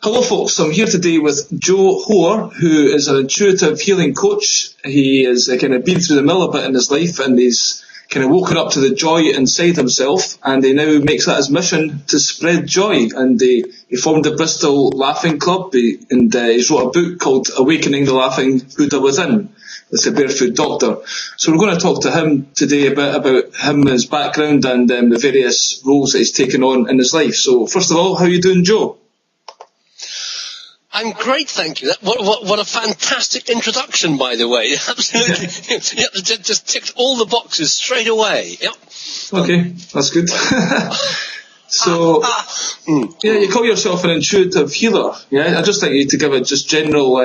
Hello folks, I'm here today with Joe Hoare, who is an intuitive healing coach. He has kind of been through the mill a bit in his life, and he's kind of woken up to the joy inside himself, and he now makes that his mission to spread joy. And he formed the Bristol Laughing Club, and he's wrote a book called Awakening the Laughing Buddah Within with the Barefoot Doctor. So we're going to talk to him today a bit about him, his background, and the various roles that he's taken on in his life. So first of all, how are you doing, Joe? I'm great, thank you. What a fantastic introduction, by the way. Absolutely. Yep, just ticked all the boxes straight away. Yep. Okay, that's good. So, yeah, you call yourself an intuitive healer. Yeah, I'd just like you to give a just general,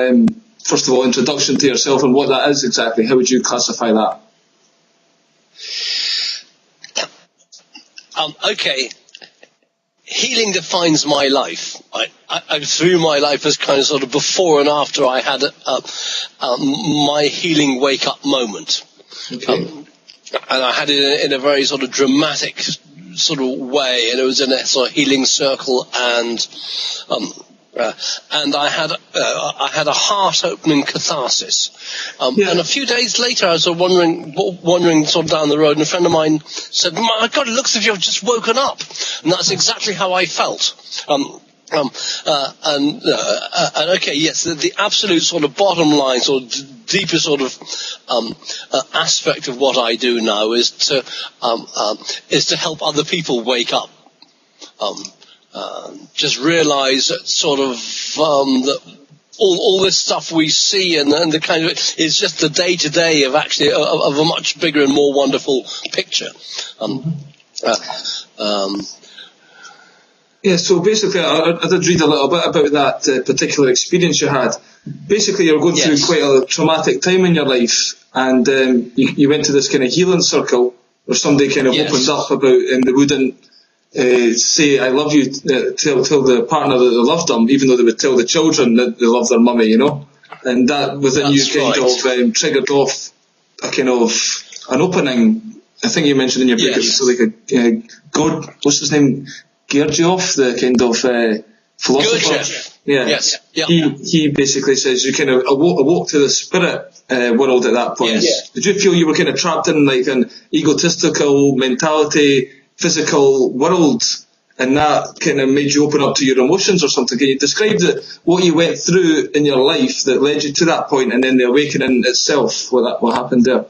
first of all, introduction to yourself and what that is exactly. How would you classify that? Okay. Healing defines my life. I through my life as kind of sort of before and after I had my healing wake-up moment. Okay. And I had it in a very sort of dramatic sort of way, and it was in a sort of healing circle, and I had a heart-opening catharsis. And a few days later, I was sort of wandering sort of down the road, and a friend of mine said, "My God, it looks as if you've just woken up." And that's exactly how I felt. And okay, yes, the absolute sort of bottom line, sort of deeper sort of aspect of what I do now is to help other people wake up. Just realize that sort of that all this stuff we see and the kind of is just the day-to-day of actually of a much bigger and more wonderful picture. Yeah, so basically I did read a little bit about that particular experience you had. Basically you're going through quite a traumatic time in your life, and you went to this kind of healing circle where somebody kind of opened up about they wouldn't say I love you, tell the partner that they loved them, even though they would tell the children that they love their mummy, you know. And that within you kind of triggered off a kind of an opening. I think you mentioned in your book it was like a God, what's his name, Gurdjieff, the kind of philosopher. Yeah. Yes. Yep. He basically says you kind of awoke to the spirit world at that point. Yes. Did you feel you were kind of trapped in like an egotistical mentality, physical world, and that kind of made you open up to your emotions or something? Can you describe what you went through in your life that led you to that point, and then the awakening itself, what happened there?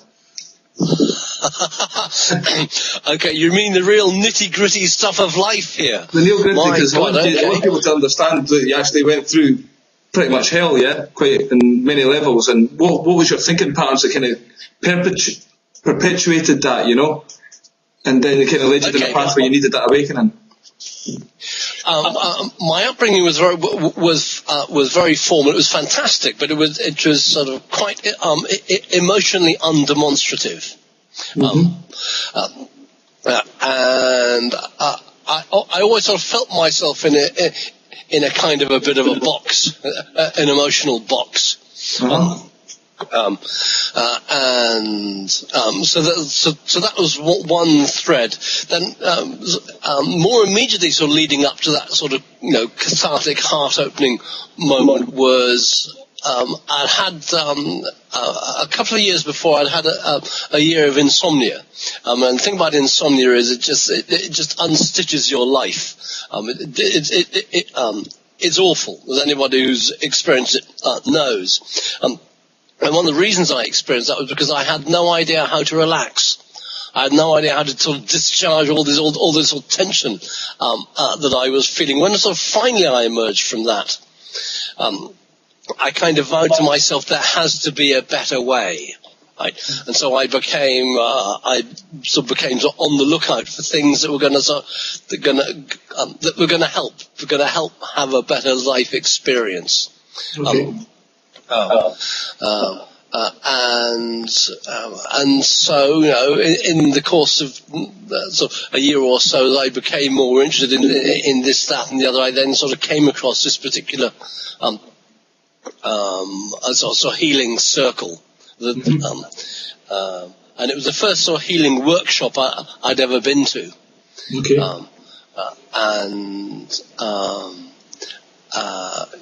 Okay, you mean the real nitty-gritty stuff of life here? The nitty-gritty, because I want people to understand that you actually went through pretty much hell, quite in many levels. And what was your thinking patterns that kind of perpetuated that, you know? And then it kind of led you to the path where you needed that awakening. My upbringing was very formal. It was fantastic, but it was sort of quite emotionally undemonstrative. And I always sort of felt myself in a kind of a bit of a box, an emotional box. So that was one thread. Then more immediately, sort of leading up to that sort of cathartic, heart-opening moment was I'd had a couple of years before I'd had a year of insomnia. And the thing about insomnia is it just unstitches your life. It's awful, as anybody who's experienced it knows. And one of the reasons I experienced that was because I had no idea how to relax. I had no idea how to sort of discharge all this sort of tension that I was feeling. When sort of finally I emerged from that, I kind of vowed to myself there has to be a better way. Right? And so I became on the lookout for things that were going to help have a better life experience. Okay. And so in the course of sort of a year or so, I became more interested in this, that, and the other. I then sort of came across this particular sort of healing circle, and it was the first sort of healing workshop I'd ever been to. Okay.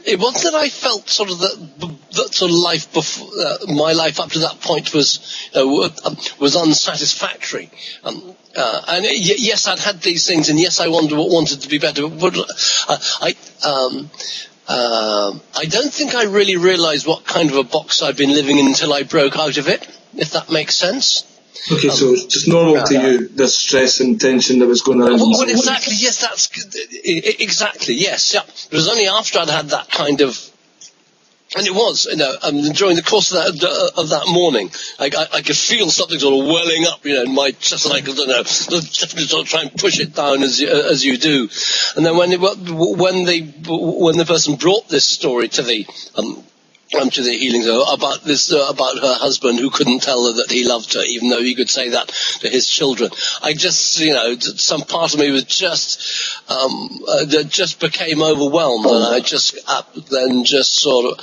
it wasn't that I felt sort of that sort of life before, my life up to that point was unsatisfactory. Yes, I'd had these things, and yes, I wanted to be better. But I don't think I really realised what kind of a box I'd been living in until I broke out of it, if that makes sense. Okay, so it's just normal to you, the stress and tension that was going around. Well, exactly, yes, that's exactly, yes, yeah. It was only after I'd had that kind of, and it was, during the course of that morning, I could feel something sort of welling up, in my chest, and I could, definitely sort of try and push it down as you do. And then when the person brought this story to the healing about her husband who couldn't tell her that he loved her, even though he could say that to his children. I just, some part of me was just became overwhelmed, and I just then just sort of,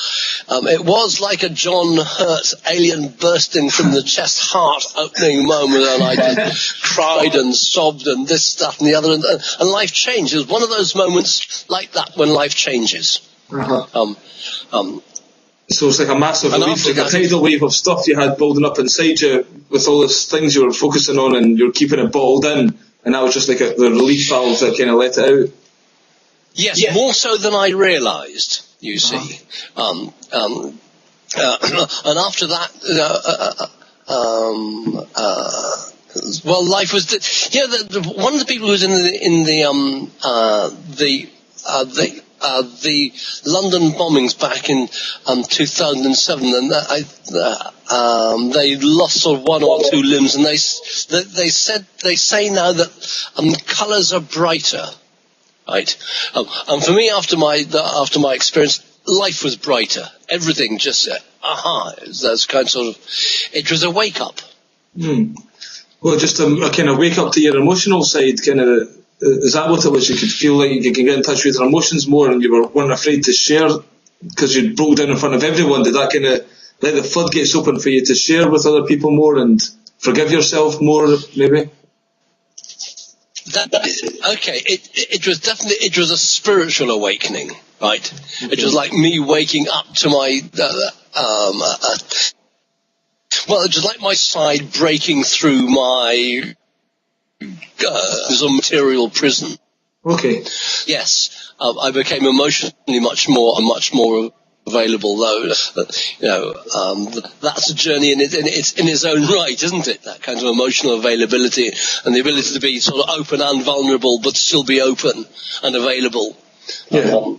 it was like a John Hurt alien bursting from the chest heart opening moment, and I just cried and sobbed and this, that, and the other, and life changed. It was one of those moments like that when life changes. Uh-huh. So it's like a massive relief, like a tidal wave of stuff you had building up inside you with all those things you were focusing on, and you're keeping it bottled in, and that was just like the relief valve that kind of let it out. Yes, more so than I realised, you see. And after that, well, life was, one of the people who was in the London bombings back in 2007, and they lost sort of one or two limbs, and they say now that colours are brighter, right? And for me, after my experience, life was brighter. Everything just that's kind of sort of, it was a wake up. Well, just a kind of wake up to your emotional side, kind of. Is that what it was? You could feel like you could get in touch with your emotions more, and you weren't afraid to share because you broke down in front of everyone. Did that kind of let the floodgates open for you to share with other people more and forgive yourself more, maybe? Okay, it was definitely, it was a spiritual awakening, right? Okay. It was like me waking up to my, well, it was like my side breaking through my was a material prison. Okay. Yes, I became emotionally much more available, though. That's a journey in its own right, isn't it? That kind of emotional availability and the ability to be sort of open and vulnerable, but still be open and available. Yeah.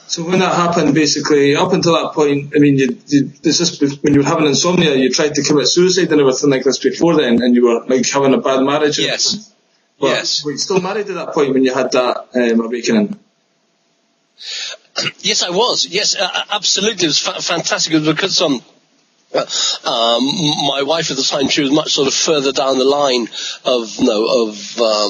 So when that happened, basically, up until that point, I mean, when you were having insomnia, you tried to commit suicide and everything like this before then, and you were like having a bad marriage. Yes. But yes. Were you still married at that point when you had that awakening? Yes, I was. Yes, absolutely. It was fantastic. It was because my wife at the time, she was much sort of further down the line of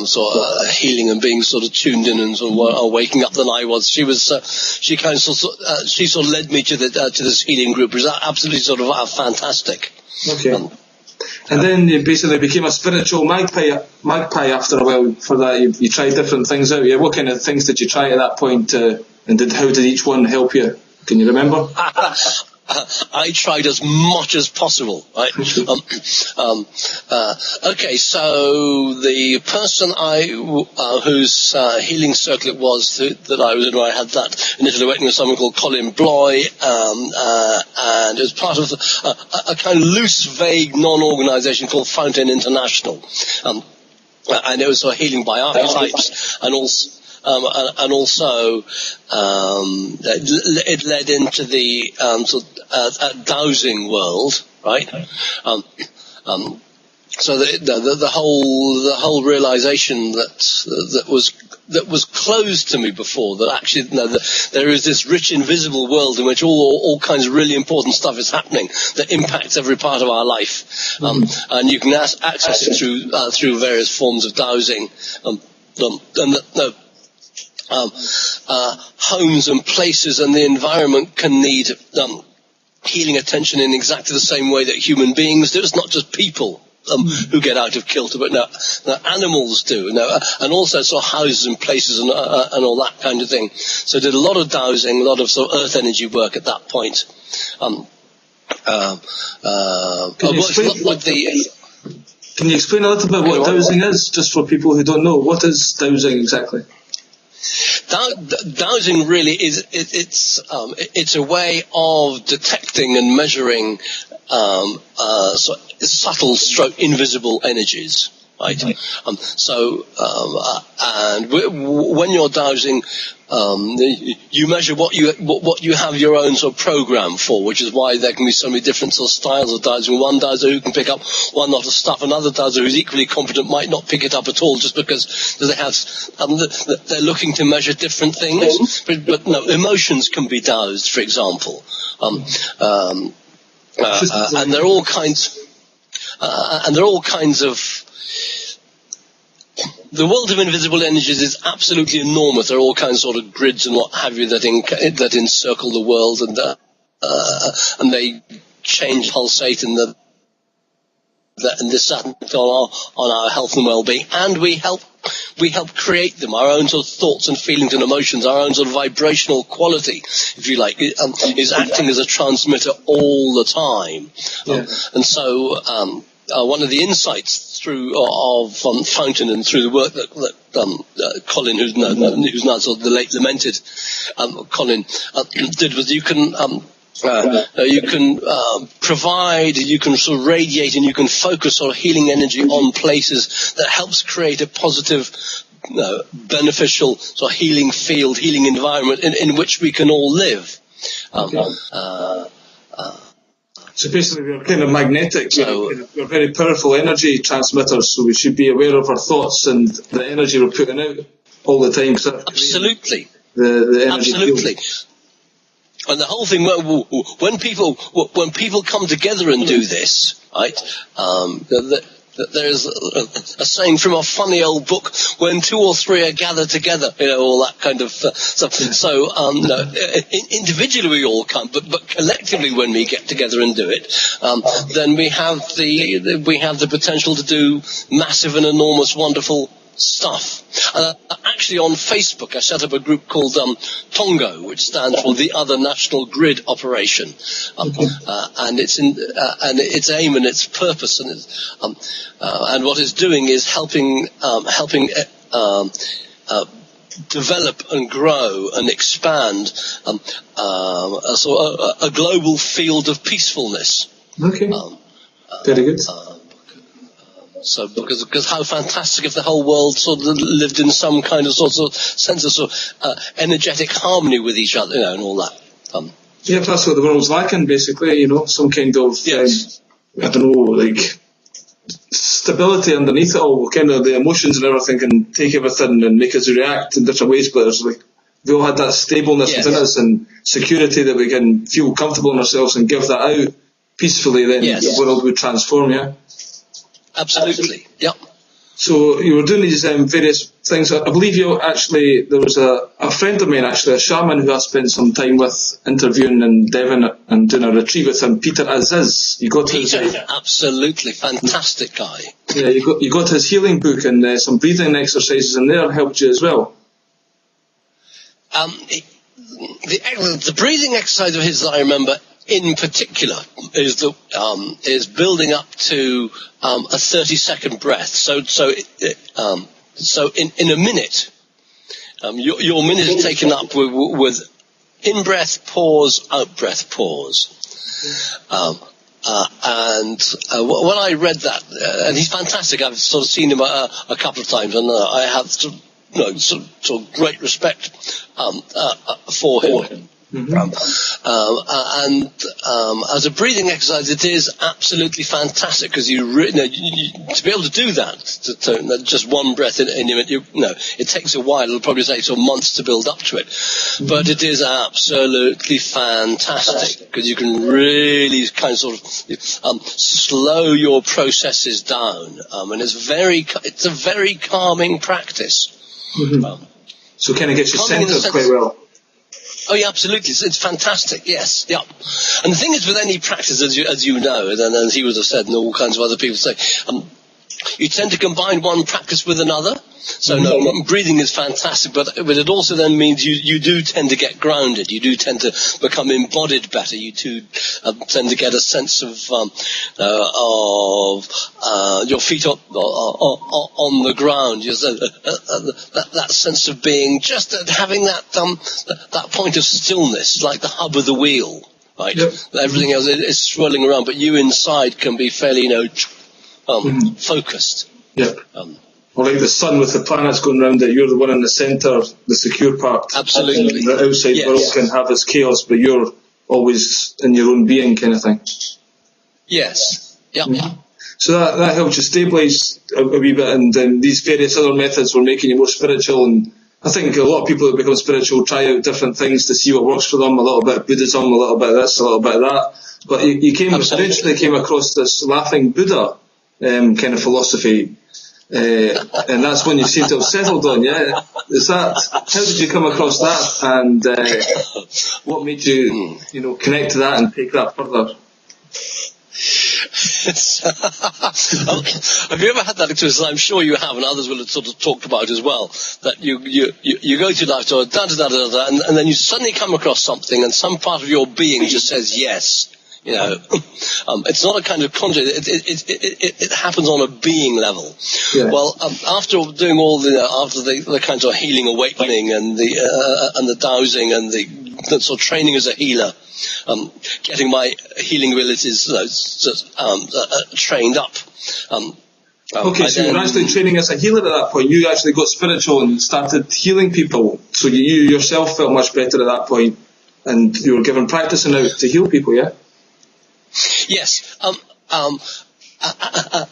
sort of healing and being sort of tuned in and sort of waking up than I was. She was she kind of she sort of led me to this healing group, which was absolutely sort of fantastic. Okay. And then you basically became a spiritual magpie after a while. For that, you tried different things out. Yeah, what kind of things did you try at that point, and how did each one help you? Can you remember? I tried as much as possible, right? Okay, so the person whose healing circle it was that I was in, where I had that initial awakening, was someone called Colin Bloy, and it was part of a kind of loose, vague, non-organisation called Fountain International, and it was sort of healing by archetypes, and also it led into the dowsing world, right? So the whole realization that was closed to me before, that actually there is this rich invisible world in which all kinds of really important stuff is happening that impacts every part of our life, and you can access it through various forms of dowsing, homes and places and the environment can need healing attention in exactly the same way that human beings do. It's not just people, who get out of kilter, but no, animals do. No, and also sort of houses and places and all that kind of thing. So did a lot of dowsing, a lot of sort of earth energy work at that point. Can you explain a little bit what dowsing is, just for people who don't know? What is dowsing exactly? Dowsing really is it's a way of detecting and measuring subtle stroke invisible energies, right? And when you're dowsing, you measure what you have your own sort of program for, which is why there can be so many different sort of styles of dowsing. One dowser who can pick up one lot of stuff, another dowser who's equally competent might not pick it up at all, just because they have they're looking to measure different things. But no, emotions can be dowsed, for example, and there are all kinds of. The world of invisible energies is absolutely enormous. There are all kinds of sort of grids and what have you that encircle the world, and they change, pulsate, and this on our health and well-being, and we help create them. Our own sort of thoughts and feelings and emotions, our own sort of vibrational quality, if you like, is acting as a transmitter all the time. And so one of the insights of Fountain and through the work that Colin, who's now sort of the late lamented Colin, did, was you can provide, you can sort of radiate, and you can focus sort of healing energy on places that helps create a positive, beneficial sort of healing field, healing environment in which we can all live. So basically we're kind of magnetic, we're very powerful energy transmitters, so we should be aware of our thoughts and the energy we're putting out all the time. Absolutely. The energy absolutely. Field. And the whole thing, when people come together and do this, right, there's a saying from a funny old book, when two or three are gathered together, all that kind of stuff. So, individually we all come, but collectively when we get together and do it, then we have the potential to do massive and enormous, wonderful stuff. Actually, on Facebook, I set up a group called Tongo, which stands for the Other National Grid Operation, and its aim and its purpose and what it's doing is helping develop and grow and expand a global field of peacefulness. Okay. Very good. So, because how fantastic if the whole world sort of lived in some kind of sort of sense of energetic harmony with each other, and all that. Yeah, that's what the world's lacking, basically. Some kind of I don't know, like stability underneath it all. Kind of the emotions and everything can take everything and make us react in different ways. But we all had that stableness within us and security that we can feel comfortable in ourselves and give that out peacefully. Then the world would transform. Yeah. Absolutely. Yep. So you were doing these various things. I believe there was a friend of mine, actually, a shaman who I spent some time with interviewing in Devon and doing a retreat with him, Peter Aziz. Absolutely fantastic guy. Yeah, you got his healing book and some breathing exercises in there helped you as well. The breathing exercise of his that I remember in particular is building up to a 30-second breath. So in a minute, your minute is taken up with in breath, pause, out breath, pause. And when I read that, and he's fantastic. I've sort of seen him a couple of times, and I have sort of great respect for him. Mm-hmm. As a breathing exercise, it is absolutely fantastic because to be able to do that, to just one breath in a minute, it takes a while. It'll probably take some months to build up to it, but it is absolutely fantastic because you can really kind of sort of slow your processes down, and it's a very calming practice. Mm-hmm. So kind of gets you centered quite well. Oh, yeah, absolutely. It's fantastic. Yes, yeah. And the thing is, with any practice, as you know, and as he would have said, and all kinds of other people say, you tend to combine one practice with another. So no, breathing is fantastic, but it also then means you do tend to get grounded. You do tend to become embodied better. You too tend to get a sense of your feet up on the ground. That sense of being, just having that point of stillness, like the hub of the wheel, right? Yep. Everything else is swirling around, but you inside can be fairly, focused. Yep. Or like the sun with the planets going around it, you're the one in the centre, the secure part. Absolutely. And the outside world can have its chaos, but you're always in your own being, kind of thing. Yes. Yep. Mm-hmm. So that helps you stabilise a wee bit, and then these various other methods were making you more spiritual. And I think a lot of people that become spiritual try out different things to see what works for them. A little bit of Buddhism, a little bit of this, a little bit of that. But you eventually came across this laughing Buddha kind of philosophy. And that's when you seem to have settled on, yeah? How did you come across that, and what made you, connect to that and take that further? Have you ever had that experience? I'm sure you have, and others will have sort of talked about as well, that you go through life, and then you suddenly come across something, and some part of your being just says yes. It's not a kind of conjure. It happens on a being level. Yeah. Well, after doing all after the kinds of healing, awakening, and the dowsing, and the sort of training as a healer, getting my healing abilities trained up. Okay, so you were actually training as a healer at that point. You actually got spiritual and started healing people. So you yourself felt much better at that point, and you were given practicing out to heal people, yeah? Yes.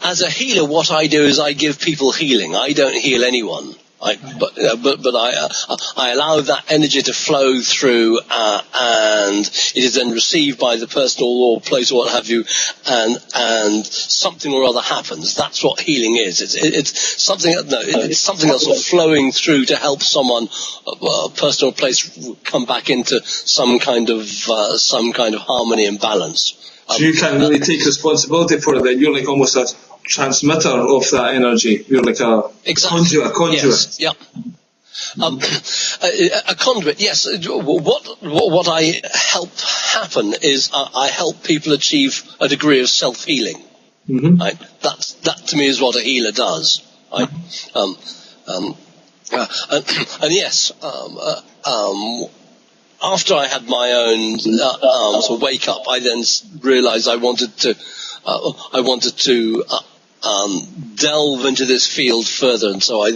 As a healer, what I do is I give people healing. I don't heal anyone. But I allow that energy to flow through, and it is then received by the person or place or what have you, and something or other happens. That's what healing is. It's something. It's something else sort of flowing through to help someone, a person or place, come back into some kind of harmony and balance. So you can't really take responsibility for it then. You're like almost a transmitter of that energy. You're like a conduit. Yes. Yep. A conduit, yes. What I help happen is I help people achieve a degree of self-healing. Mm-hmm. Right? That to me is what a healer does. Right? And yes, after I had my own sort of wake up, I then realised I wanted to delve into this field further, and so I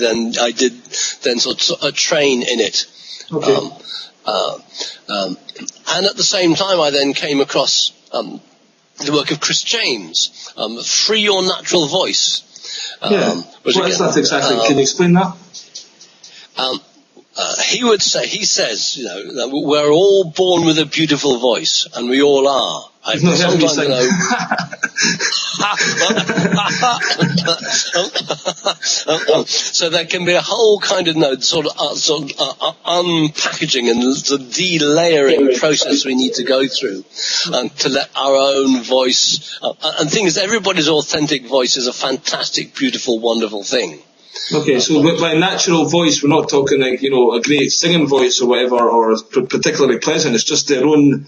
did sort of train in it. Okay. And at the same time, I then came across the work of Chris James, Free Your Natural Voice. What is that exactly? Can you explain that? He says, that we're all born with a beautiful voice, and we all are. So there can be a whole kind of unpackaging and the delayering process we need to go through to let our own voice. And the thing is, everybody's authentic voice is a fantastic, beautiful, wonderful thing. Okay, so by natural voice, we're not talking like, a great singing voice or whatever, or particularly pleasant. It's just their own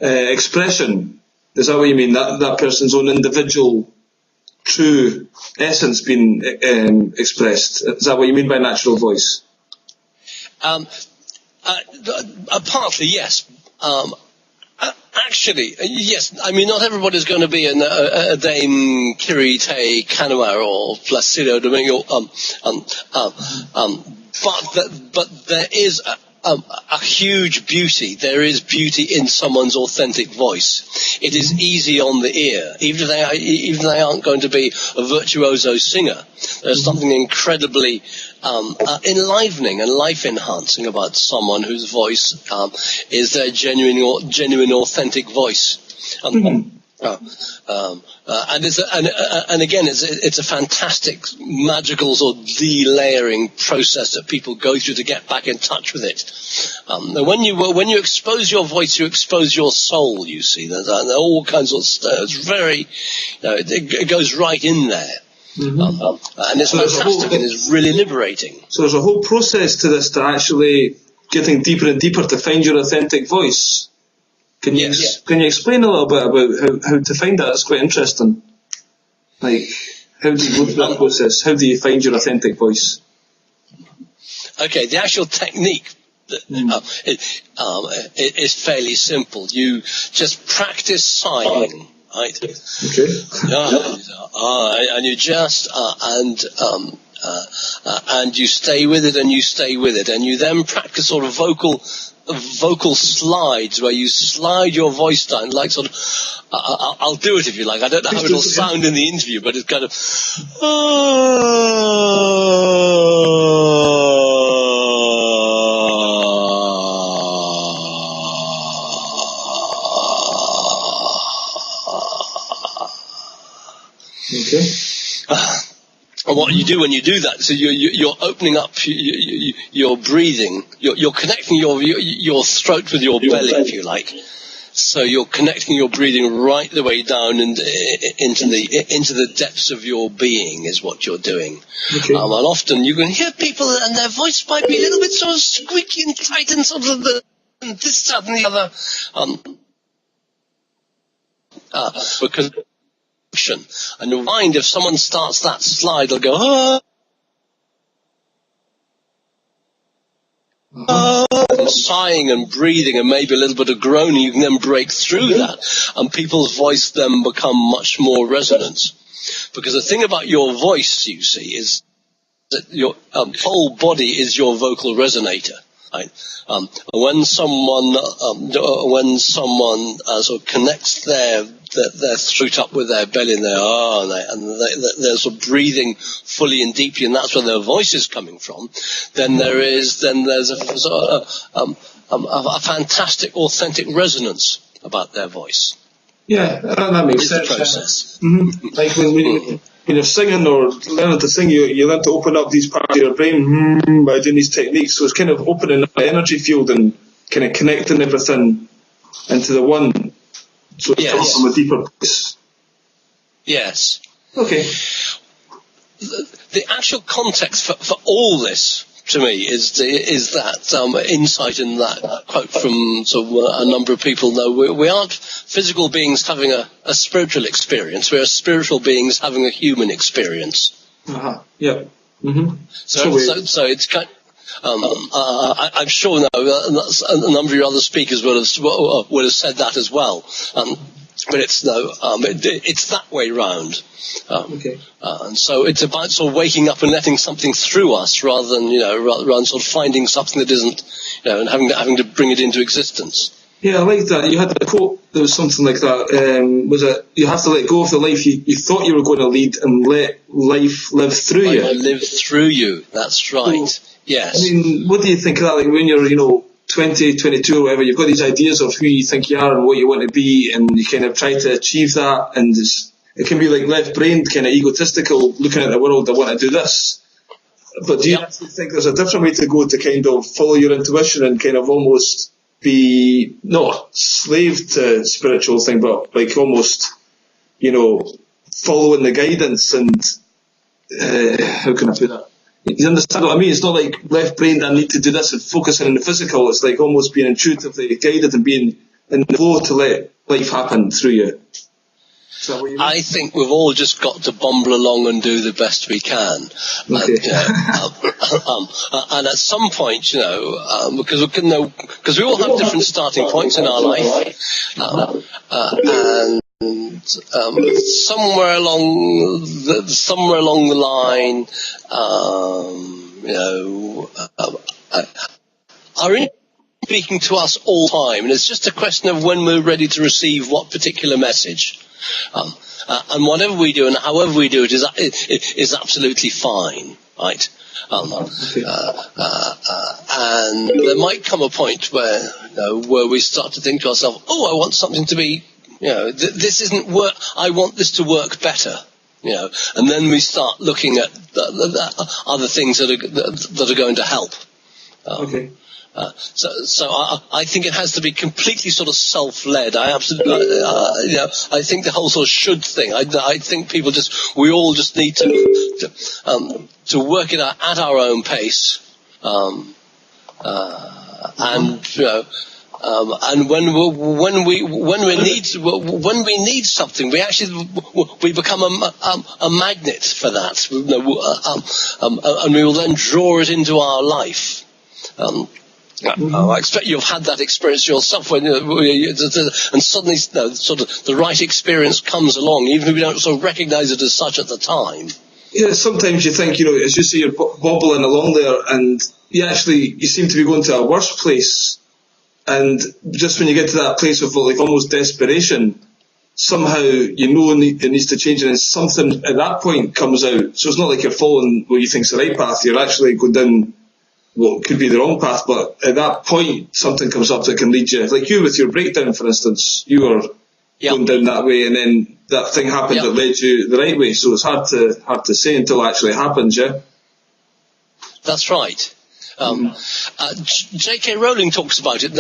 expression. Is that what you mean? That person's own individual, true essence being expressed. Is that what you mean by natural voice? Partly, yes. Actually, yes. I mean, not everybody's going to be a Dame Kirite Kanawar or Placido Domingo. But there is a huge beauty. There is beauty in someone's authentic voice. It is easy on the ear, even if they aren't going to be a virtuoso singer. There's something incredibly enlivening and life-enhancing about someone whose voice is their genuine, authentic voice. And again, it's a fantastic, magical sort of delayering process that people go through to get back in touch with it. And when you expose your voice, you expose your soul. You see, there's all kinds of stuff. It's very, it goes right in there. And it's fantastic and it's really liberating. So there's a whole process to this, to actually getting deeper and deeper to find your authentic voice. Can you explain a little bit about how to find that? It's quite interesting. Like, how do you go through that process? How do you find your authentic voice? Okay, the actual technique is fairly simple. You just practice sighing. Right. Okay. And you just and you stay with it, and you stay with it, and you then practice sort of vocal slides where you slide your voice down, like sort of. I'll do it if you like. I don't know how it'll sound in the interview, but it's kind of. Okay. And what you do when you do that, so you're opening up your breathing, you're connecting your throat with your belly, if you like. So you're connecting your breathing right the way down and into the depths of your being is what you're doing. Okay. And often you can hear people and their voice might be a little bit sort of squeaky and tight and sort of this, that, and the other. Because. And you'll find if someone starts that slide, they'll go, and sighing and breathing and maybe a little bit of groaning. You can then break through that, and people's voice then become much more resonant. Because the thing about your voice, you see, is that your whole body is your vocal resonator. Right? When someone sort of connects their throat up with their belly and they're sort of breathing fully and deeply, and that's where their voice is coming from, then there's a fantastic, authentic resonance about their voice. Yeah, that makes sense. The process. Mm-hmm. Like when you're singing or learning to sing, you learn to open up these parts of your brain by doing these techniques. So it's kind of opening up the energy field and kind of connecting everything into the one. So it comes from a deeper place. Yes. Okay. The actual context for all this, to me, is that insight in that quote from a number of people. No, we aren't physical beings having a spiritual experience. We're spiritual beings having a human experience. Yeah. Mm-hmm. So it's kind. I'm sure now a number of your other speakers would have said that as well. But it's it's that way round. Okay. And so it's about sort of waking up and letting something through us, rather than sort of finding something that isn't, and having to bring it into existence. Yeah, I like that. You had a quote that was something like that. Was it, you have to let go of the life you thought you were going to lead and let life live through you. Live through you. That's right. So, yes. I mean, what do you think of that? Like when you're, 20, 22 or whatever, you've got these ideas of who you think you are and what you want to be, and you kind of try to achieve that, and it can be like left-brained, kind of egotistical, looking at the world, I want to do this. But do you actually think there's a different way to go to kind of follow your intuition and kind of almost be, not slave to spiritual thing, but like almost, following the guidance and, how can I put that? You understand what I mean? It's not like left-brained, I need to do this and focusing on the physical. It's like almost being intuitively guided and being in the flow to let life happen through you. Is that what you mean? I think we've all just got to bumble along and do the best we can. Okay. And at some point, because we all have different starting points in our life, and somewhere along the line, are speaking to us all the time, and it's just a question of when we're ready to receive what particular message. And whatever we do and however we do it is absolutely fine, right? And there might come a point where we start to think to ourselves, I want something to be this isn't work. I want this to work better. And then we start looking at the other things that are going to help. Okay. So I think it has to be completely sort of self-led. I absolutely, I think the whole sort of should thing. I think we all just need to work it out at our own pace, and when we need something, we become a magnet for that, and we will then draw it into our life. I expect you've had that experience yourself when and suddenly sort of the right experience comes along, even if we don't sort of recognise it as such at the time. Yeah, sometimes you think, as you say, you're bobbling along there, and you seem to be going to a worse place. And just when you get to that place of like almost desperation, somehow it needs to change, and then something at that point comes out. So it's not like you're following what you think's the right path. You're actually going down what could be the wrong path. But at that point, something comes up that can lead you. Like you with your breakdown, for instance, you were going down that way, and then that thing happened that led you the right way. So it's hard to say until it actually happens. Yeah, that's right. J.K. Rowling talks about it.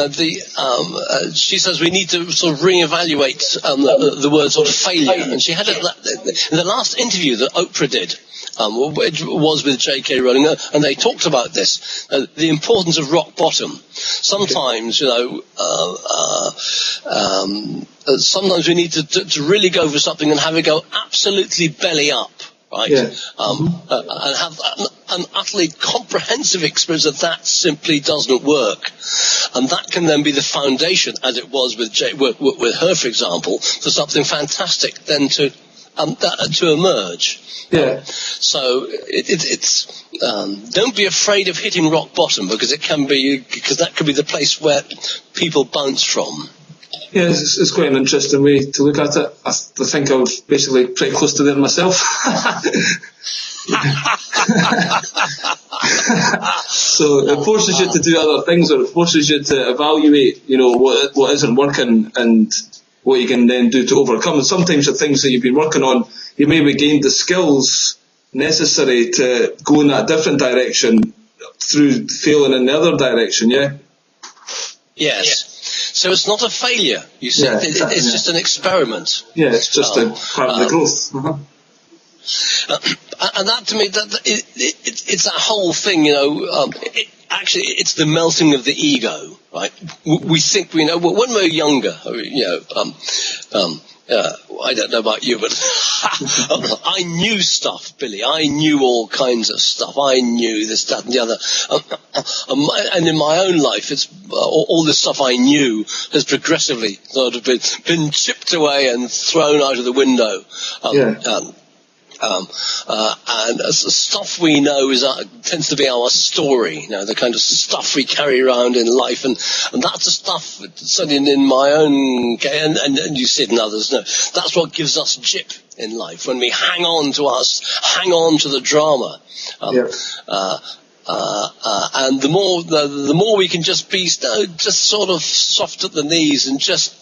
She says we need to sort of reevaluate the word sort of failure. And she had it in the last interview that Oprah did, which was with J.K. Rowling, and they talked about this, the importance of rock bottom. Sometimes, sometimes we need to really go for something and have it go absolutely belly up. Right, and have an utterly comprehensive experience that simply doesn't work, and that can then be the foundation, as it was with her, for example, for something fantastic then to emerge. Yeah. So it's don't be afraid of hitting rock bottom, because that could be the place where people bounce from. Yeah, it's quite an interesting way to look at it. I think I was basically pretty close to there myself. So it forces you to do other things, or it forces you to evaluate, what isn't working and what you can then do to overcome. And sometimes the things that you've been working on, you maybe gained the skills necessary to go in that different direction through failing in the other direction, yeah? Yes. So it's not a failure, you see. It's just an experiment. Yeah, it's just a part of the growth. And that, to me, it's that whole thing, actually, it's the melting of the ego, right? We think we know. Well, when we're younger, I don't know about you, but I knew stuff, Billy. I knew all kinds of stuff. I knew this, that, and the other. And in my own life, it's all this stuff I knew has progressively sort of been chipped away and thrown out of the window. And stuff we know tends to be our story, the kind of stuff we carry around in life, and that's the stuff, certainly in my own case, and you see it in others, that's what gives us jip in life, when we hang on to the drama. And the more we can just be just sort of soft at the knees and just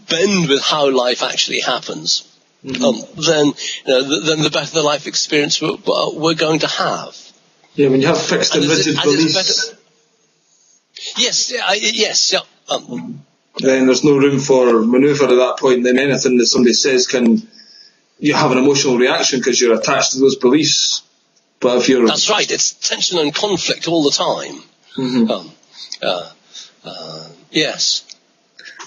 bend with how life actually happens. Then the better the life experience we're going to have. Yeah, when you have fixed and rigid beliefs. Yes. Then there's no room for manoeuvre at that point. Then anything that somebody says you have an emotional reaction because you're attached to those beliefs. But if you're... That's right. It's tension and conflict all the time. Yes.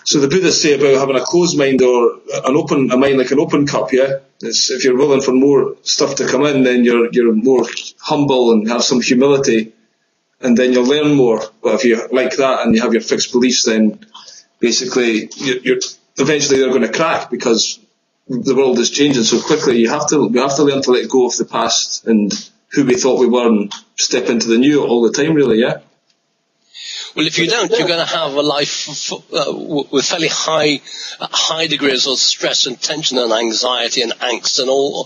So the Buddhists say about having a closed mind or a mind like an open cup, yeah? If you're willing for more stuff to come in, then you're more humble and have some humility, and then you'll learn more. But if you like that and you have your fixed beliefs, then basically you're eventually they're going to crack, because the world is changing so quickly. We have to learn to let go of the past and who we thought we were and step into the new all the time, really, yeah? Well, if you don't, you're going to have a life with fairly high degrees of stress and tension and anxiety and angst and all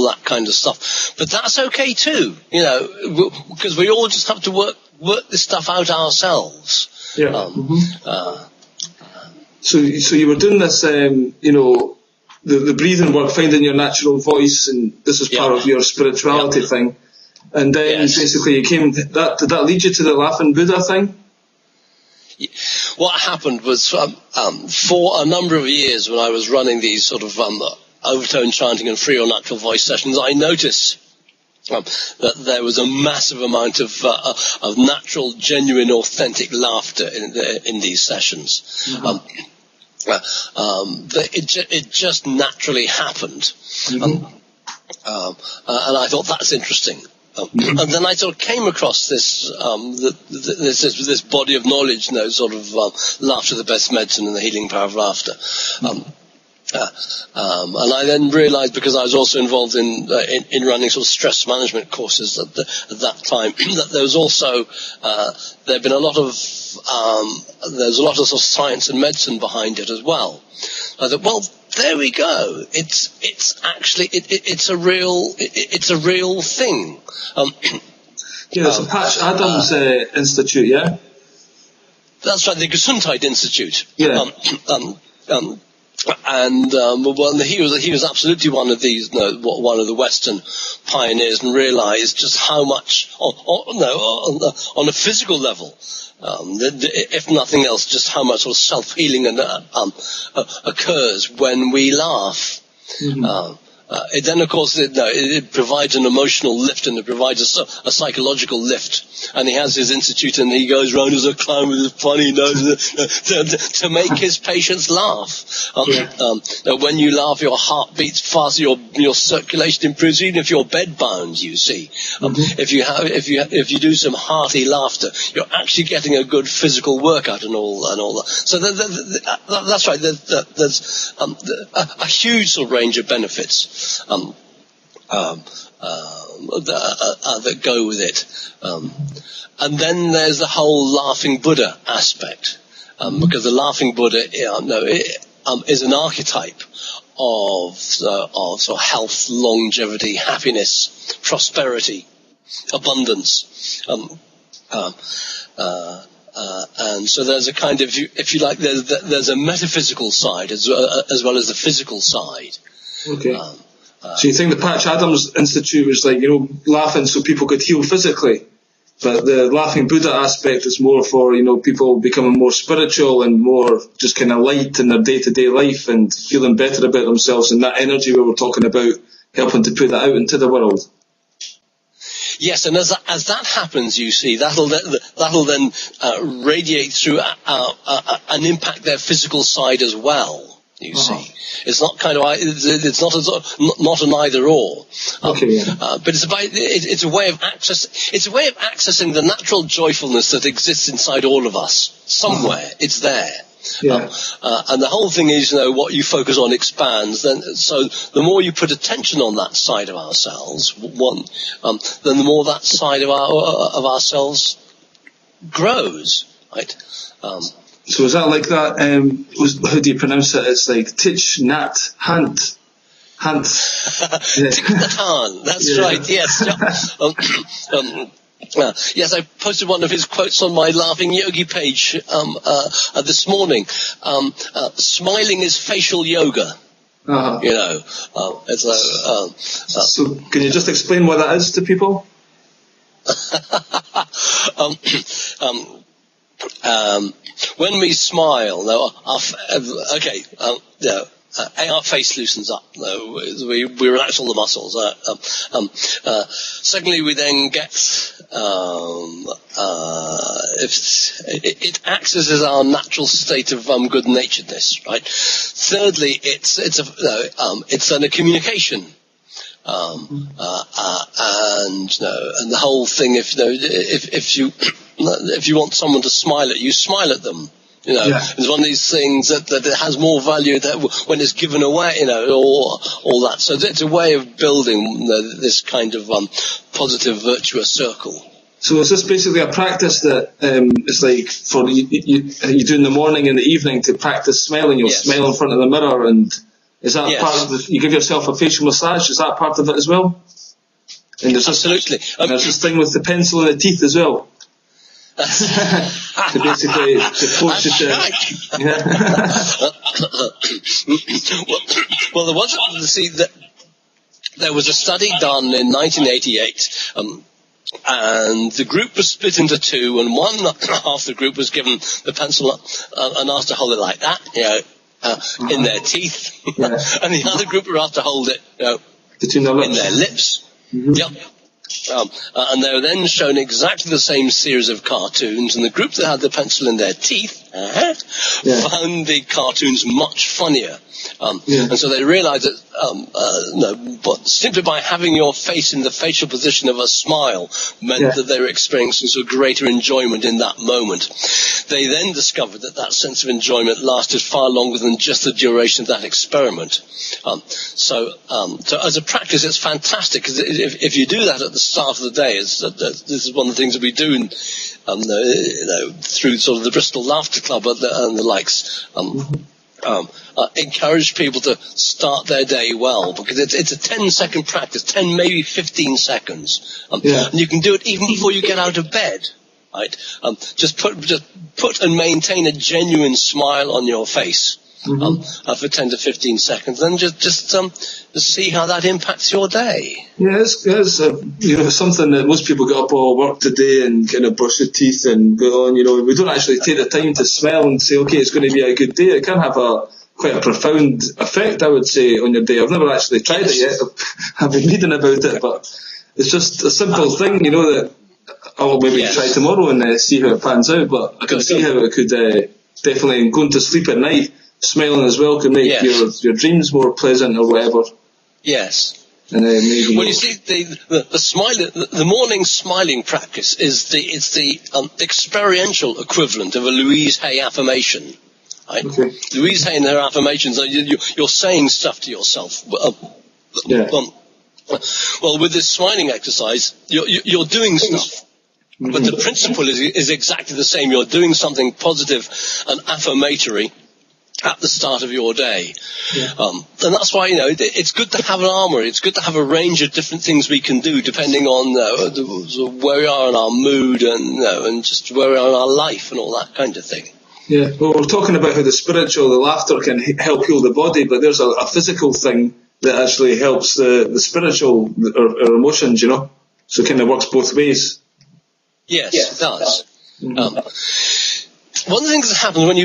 that kind of stuff. But that's okay too, because we all just have to work this stuff out ourselves. Yeah. So you were doing this, the breathing work, finding your natural voice, and this was part of your spirituality thing. And then basically did that lead you to the Laughing Buddha thing? What happened was, for a number of years when I was running these sort of overtone chanting and free or natural voice sessions, I noticed that there was a massive amount of natural, genuine, authentic laughter in these sessions. It just naturally happened. And I thought, that's interesting. And then I sort of came across this body of knowledge, sort of laughter, the best medicine, and the healing power of laughter. And I then realised, because I was also involved in running sort of stress management courses at that time, that there was also there'd been a lot of there's a lot of sort of science and medicine behind it as well. I thought, well, there we go. It's actually it's a real thing. It's a Patch Adams Institute, yeah. That's right, the Gesundheit Institute. Yeah. Well, he was absolutely one of these, one of the Western pioneers, and realised just how much, on a physical level, if nothing else, just how much sort of self-healing occurs when we laugh. Then, of course, it provides an emotional lift, and it provides a psychological lift. And he has his institute, and he goes round as a clown with his funny nose to make his patients laugh. When you laugh, your heart beats faster, your circulation improves, even if you're bedbound. You see, if you do some hearty laughter, you're actually getting a good physical workout and all that. So that's right. There's a huge sort of range of benefits that go with it. And then there's the whole Laughing Buddha aspect, because the Laughing Buddha is an archetype of sort of health, longevity, happiness, prosperity, abundance. And so there's a kind of, if you like, there's a metaphysical side as well as the physical side. Okay. So you think the Patch Adams Institute was like, laughing so people could heal physically, but the Laughing Buddha aspect is more for, people becoming more spiritual and more just kind of light in their day-to-day life and feeling better about themselves, and that energy we were talking about, helping to put that out into the world. Yes, and as that happens, you see, that'll then radiate through and impact their physical side as well. You see, it's not kind of, it's not an either or. But it's a way of accessing the natural joyfulness that exists inside all of us. Somewhere it's there. Yeah. And the whole thing is, what you focus on expands. So the more you put attention on that side of ourselves, then the more that side of ourselves grows, right? So is that like that? How do you pronounce it? It's like Tich Nat Hant. Tich Nat Han. That's right. Yes. Yes, I posted one of his quotes on my Laughing Yogi page this morning. Smiling is facial yoga. So can you just explain what that is to people? When we smile, our face loosens up. We relax all the muscles. Secondly, we then get it acts as our natural state of good-naturedness, right? Thirdly, it's a communication. And the whole thing, if you want someone to smile at you, smile at them. It's one of these things that it has more value when it's given away, or all that. So it's a way of building this kind of positive, virtuous circle. So is this basically a practice that is like for you do in the morning and the evening to practice smiling? You'll smile in front of the mirror, and is that part of you give yourself a facial massage? Is that part of it as well? And there's absolutely. There's this thing with the pencil in the teeth as well. to basically to force you to. Yeah. well, there was a study done in 1988. And the group was split into two, and one half the group was given the pencil and asked to hold it like that, in their teeth, and the other group were asked to hold it, between their lips. In their lips. Mm-hmm. Yep. And they were then shown exactly the same series of cartoons, and the group that had the pencil in their teeth found the cartoons much funnier. And so they realized that but simply by having your face in the facial position of a smile meant that they were experiencing sort of greater enjoyment in that moment. They then discovered that that sense of enjoyment lasted far longer than just the duration of that experiment. So as a practice, it's fantastic, because if you do that at the start of the day, this is one of the things that we do through sort of the Bristol Laughter Club and the likes. Encourage people to start their day well, because it's a 10-second practice, 10, maybe 15 seconds. And you can do it even before you get out of bed, right? Just put and maintain a genuine smile on your face for 10 to 15 seconds, then just see how that impacts your day. Yeah, it's something that most people get up all work today and kind of brush their teeth and go on. We don't actually take the time to smell and say, okay, it's going to be a good day. It can have quite a profound effect, I would say, on your day. I've never actually tried it yet. I've been reading about it, but it's just a simple thing, that I'll maybe try tomorrow and see how it pans out. But I can see how it could definitely, going to sleep at night, smiling as well, could make your dreams more pleasant or whatever. Yes. And then maybe. Well, you see, the morning smiling practice is the experiential equivalent of a Louise Hay affirmation. Right? Okay. Louise Hay and her affirmations, you're saying stuff to yourself. Well, with this smiling exercise, you're doing stuff. But the principle is exactly the same. You're doing something positive and affirmatory at the start of your day. And that's why, it's good to have an armory. It's good to have a range of different things we can do depending on where we are in our mood and just where we are in our life and all that kind of thing. Yeah, well, we're talking about how the laughter can help heal the body, but there's a physical thing that actually helps the spiritual, or emotions, so it kind of works both ways. Yes, it does. One of the things that happens when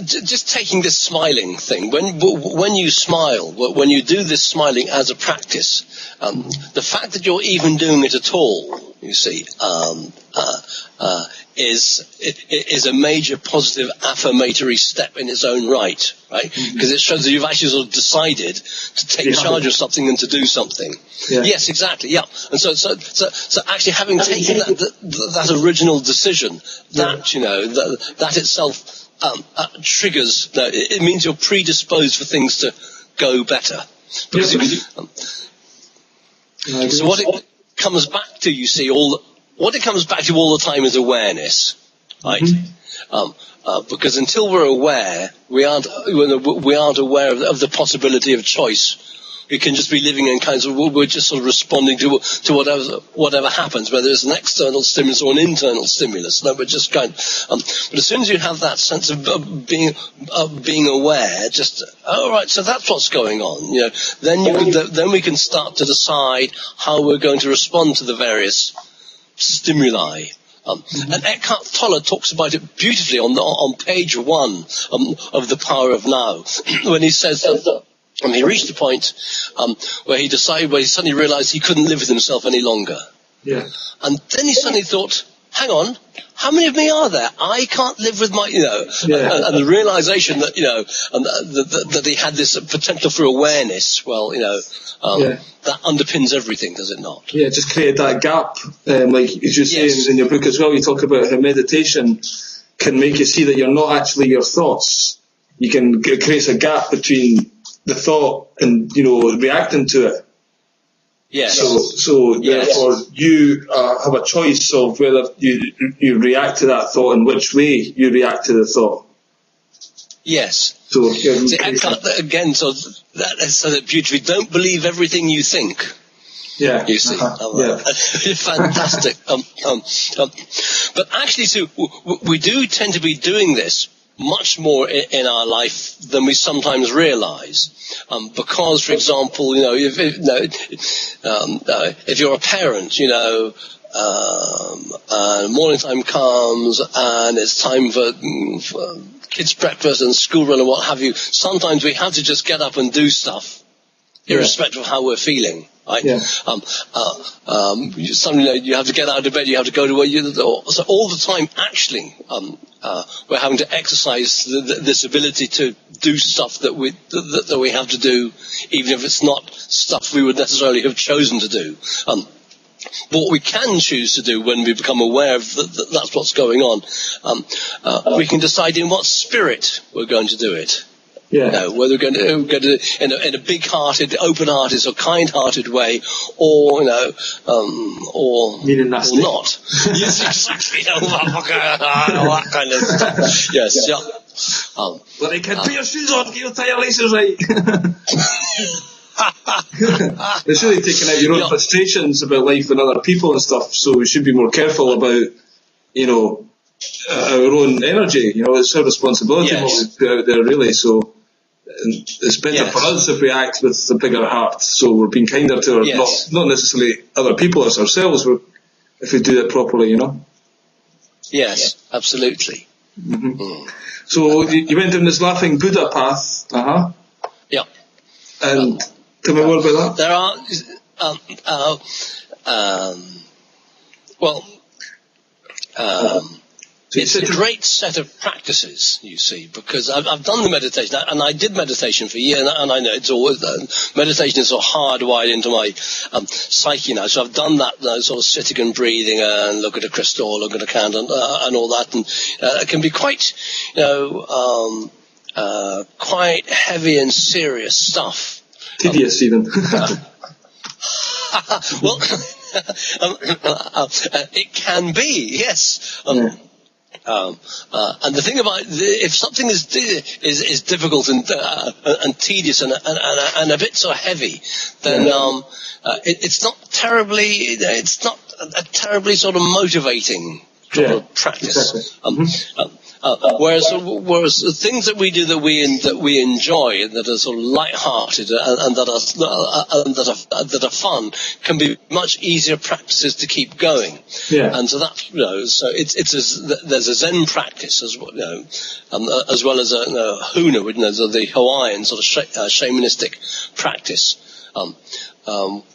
just taking this smiling thing, when you smile, when you do this smiling as a practice, the fact that you're even doing it at all, you see, is a major positive affirmatory step in its own right? Because it shows that you've actually sort of decided to take charge of something and to do something. Yeah. Yes, exactly. Yeah, and so actually having taken that original decision, that itself triggers. It means you're predisposed for things to go better. Because so what it comes back to, you see, what it comes back to all the time is awareness, right? Because until we're aware, we aren't aware of the possibility of choice. We can just be living in kinds of, we're just sort of responding to whatever happens, whether it's an external stimulus or an internal stimulus. No, we're just but as soon as you have that sense of being aware, just, oh right, so that's what's going on, then we can start to decide how we're going to respond to the various stimuli. And Eckhart Tolle talks about it beautifully on page 1 of The Power of Now, when he says that he reached a point where he suddenly realized he couldn't live with himself any longer. Yeah. And then he suddenly thought, hang on, how many of me are there? I can't live with my, and the realization that, that he had this potential for awareness, that underpins everything, does it not? Yeah, just created that gap. Like as you say in your book as well, you talk about how meditation can make you see that you're not actually your thoughts. It creates a gap between the thought and, reacting to it. Yes. So therefore, you have a choice of whether you react to that thought and which way you react to the thought. Yes. So Eckhart again, so that said it beautifully. Don't believe everything you think. Yeah. You see. Fantastic. But actually, Sue, we do tend to be doing this much more in our life than we sometimes realise. Because, for example, if you're a parent, morning time comes and it's time for kids' breakfast and school run and what have you, sometimes we have to just get up and do stuff, irrespective of how we're feeling. Right? Yeah. You have to get out of bed. You have to go to where so all the time. Actually, we're having to exercise this ability to do stuff that we have to do, even if it's not stuff we would necessarily have chosen to do. But what we can choose to do when we become aware of that's what's going on, we can decide in what spirit we're going to do it. Yeah. Whether we're going to in a big-hearted, open-hearted, or kind-hearted way, or or not. Yes, exactly. That kind of stuff. Yes. Yeah. Well, they can put your shoes on, get your tire laces right. It's really taking out your own frustrations about life and other people and stuff. So we should be more careful about, our own energy. It's our responsibility what we put out there, really. So it's better for us if we act with a bigger heart. So we're being kinder to our, not necessarily other people as ourselves. If we do that properly, Yes, absolutely. Mm-hmm. Mm. So you went down this laughing Buddha path. Yeah. And tell me more about that. There are, it's a great set of practices, you see, because I've done the meditation, and I did meditation for a year, and I know it's always, meditation is sort of hardwired into my psyche now, so I've done that, sort of sitting and breathing, and look at a crystal, look at a candle, and all that, and it can be quite, quite heavy and serious stuff. Tedious, even. Well, it can be, yes. And the thing about if something is difficult and tedious and a bit so heavy, then it's not a terribly sort of motivating sort of practice. Exactly. Whereas the things that we do that we enjoy and that are sort of light-hearted and that are fun can be much easier practices to keep going. Yeah. And so that there's a Zen practice as well, as well as a Huna, the Hawaiian sort of shamanistic practice,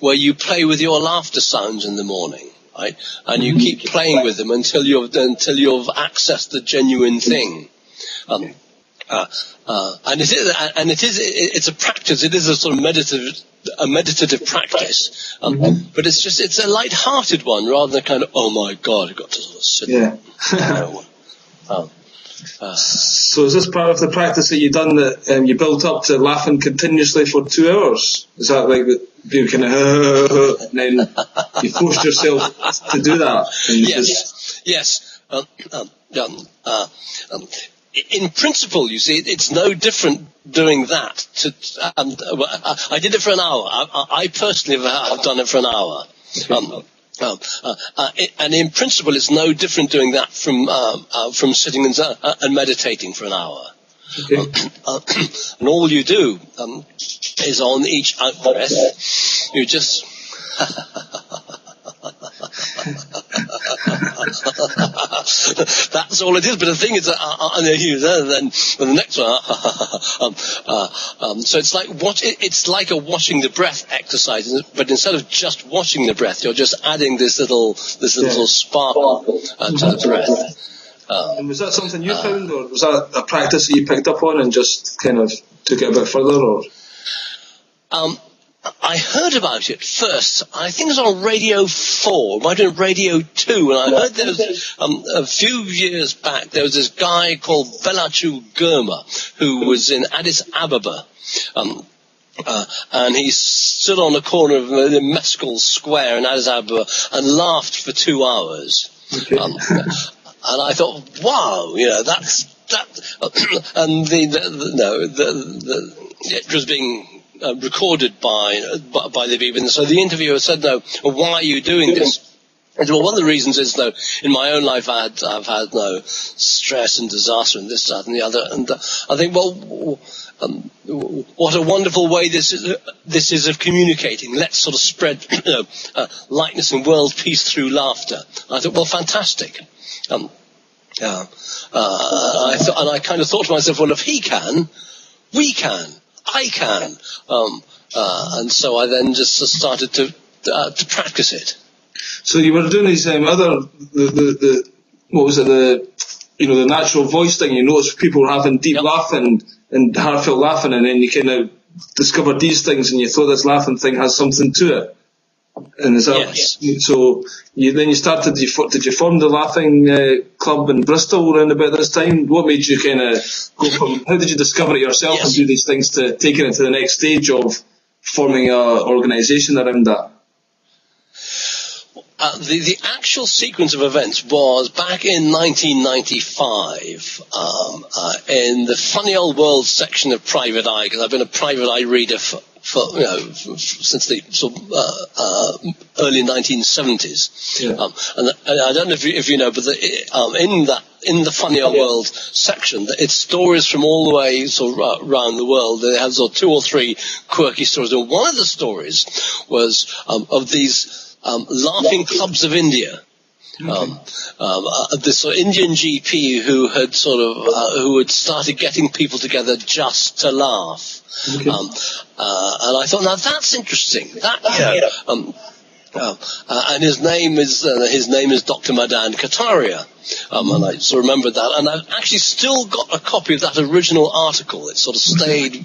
where you play with your laughter sounds in the morning. Right, and you keep playing with them until you've accessed the genuine thing, and it's a practice. It is a sort of meditative practice, but it's a light-hearted one rather than kind of, oh my God, I've got to sort of sit. Yeah. So is this part of the practice that you've done that you built up to laughing continuously for 2 hours? Is that like you kind of and then you forced yourself to do that? Yes. In principle, you see, it's no different doing that. I did it for an hour. I personally have done it for an hour. And in principle, it's no different doing that from sitting and meditating for an hour. Okay. And all you do is on each out breath, you just that's all it is. But the thing is, then the next one, so it's like a watching the breath exercise, but instead of just watching the breath, you're just adding this little sparkle to the breath. And was that something you found, or was that a practice that you picked up on and just kind of took it a bit further, or? I heard about it first. I think it was on Radio 4, it might have been Radio 2, and I heard there was, a few years back, there was this guy called Belachu Gurma, who was in Addis Ababa, and he stood on the corner of the Mescal Square in Addis Ababa and laughed for 2 hours. Okay. And I thought, wow, that's that, and it was being recorded by the people. And so the interviewer said, "No, well, why are you doing this?" And well, one of the reasons is, though, in my own life I've had stress and disaster and this, that, and the other. And I think, well, what a wonderful way this is of communicating. Let's sort of spread lightness and world peace through laughter. And I thought, well, fantastic. I kind of thought to myself, well, if he can, we can. I can. And so I then just started to practice it. So you were doing these other the natural voice thing. You noticed people were having deep laughing and heartfelt laughing, and then you kind of discovered these things, and you thought this laughing thing has something to it. And is that so? You started. Did you form the laughing club in Bristol around about this time? What made you kind of go from? How did you discover it yourself and do these things to taking it to the next stage of forming an organisation around that? The actual sequence of events was back in 1995 in the Funny Old World section of Private Eye, because I've been a Private Eye reader since the early 1970s. Yeah. And I don't know if you know, but in the Funny Old World section, it's stories from all the way around the world. They have 2 or 3 quirky stories. And one of the stories was of these laughing clubs of India. This Indian GP who had started getting people together just to laugh. And I thought, now that's interesting. And his name is Dr. Madan Kataria. And I sort of remembered that, and I've actually still got a copy of that original article. It sort of stayed, and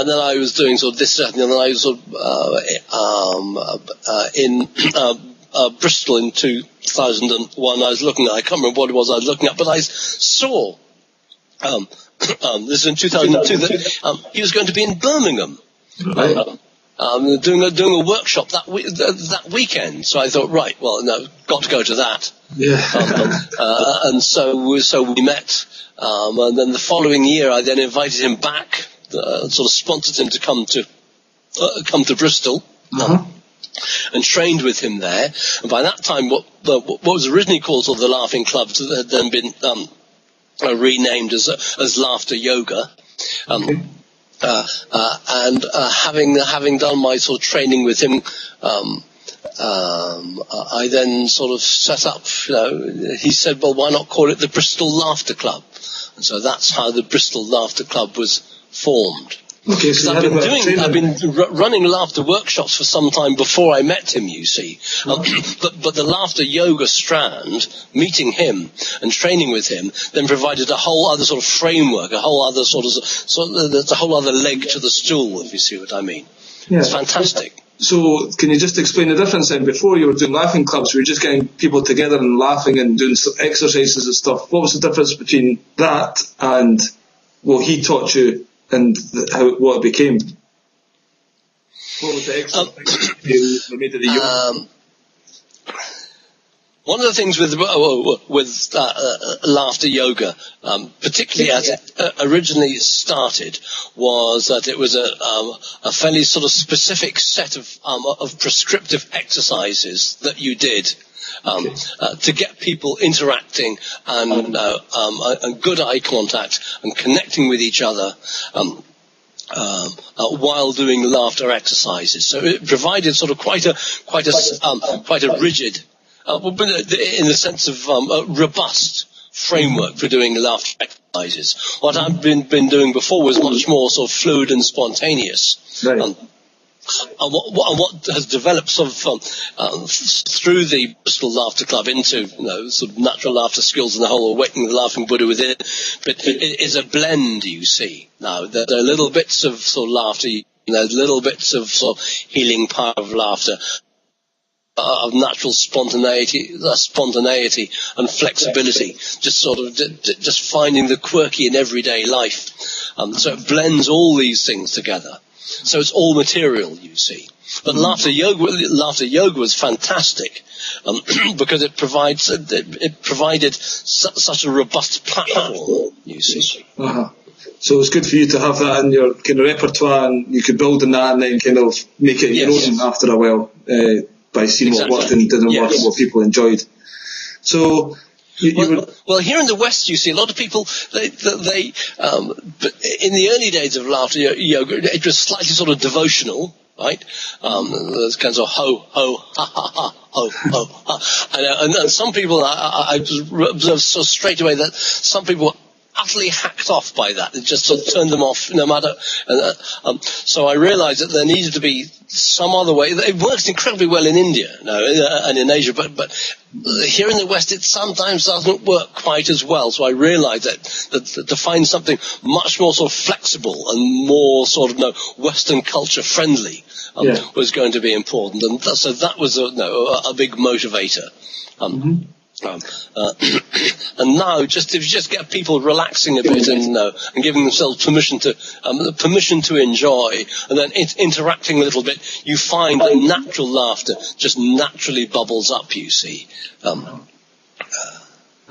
then I was doing sort of this, and then I was in Bristol in 2001. I was looking at, I can't remember what it was I was looking at, but I saw, this is in 2002, that he was going to be in Birmingham. Right. Doing a workshop that weekend. So I thought, right, well, no, got to go to that. Yeah. And so we met. And then the following year, I then invited him back, sort of sponsored him to come to Bristol. And trained with him there. And by that time, what was originally called sort of the Laughing Club had then been renamed as Laughter Yoga. And having done my sort of training with him, I then sort of set up, he said, well, why not call it the Bristol Laughter Club? And so that's how the Bristol Laughter Club was formed. Okay, so I've been running laughter workshops for some time before I met him, you see. But the laughter yoga strand, meeting him and training with him, then provided a whole other sort of framework, a whole other there's a whole other leg to the stool, if you see what I mean. Yeah. It's fantastic. So can you just explain the difference then? Before you were doing laughing clubs, you were just getting people together and laughing and doing exercises and stuff. What was the difference between that and what he taught you? And what it became? What was the exercise made of the yoga? One of the things with laughter yoga, particularly as it originally started, was that it was a fairly sort of specific set of prescriptive exercises that you did. To get people interacting and good eye contact and connecting with each other while doing laughter exercises. So it provided sort of quite a rigid, in the sense of robust framework for doing laughter exercises. What I've been doing before was much more sort of fluid and spontaneous. Right. And what has developed sort of through the Bristol Laughter Club into sort of natural laughter skills and the whole awakening the laughing Buddha within it, but it is a blend, you see. Now there are little bits of sort of laughter, little bits of sort of healing power of laughter, of natural spontaneity and flexibility, just sort of just finding the quirky in everyday life. So it blends all these things together. So it's all material, you see. But laughter yoga was fantastic because it provided such a robust platform, you see. So it's good for you to have that in your kind of repertoire, and you could build on that and then kind of make it your own after a while, by seeing what worked and didn't work and what people enjoyed. So well, here in the West, you see a lot of people. They in the early days of laughter yoga, it was slightly sort of devotional, right? There's kinds of ho ho ha ha ha ho ho ha, and some people I observed so straight away that some people were utterly hacked off by that. It just sort of turned them off, no matter. So I realised that there needed to be some other way. It works incredibly well in India, and in Asia, but here in the West, it sometimes doesn't work quite as well. So I realised that to find something much more sort of flexible and more sort of Western culture friendly was going to be important, and so that was a big motivator. And now, if you just get people relaxing a bit and giving themselves permission to enjoy, and then interacting a little bit, you find that natural laughter just naturally bubbles up. You see. I've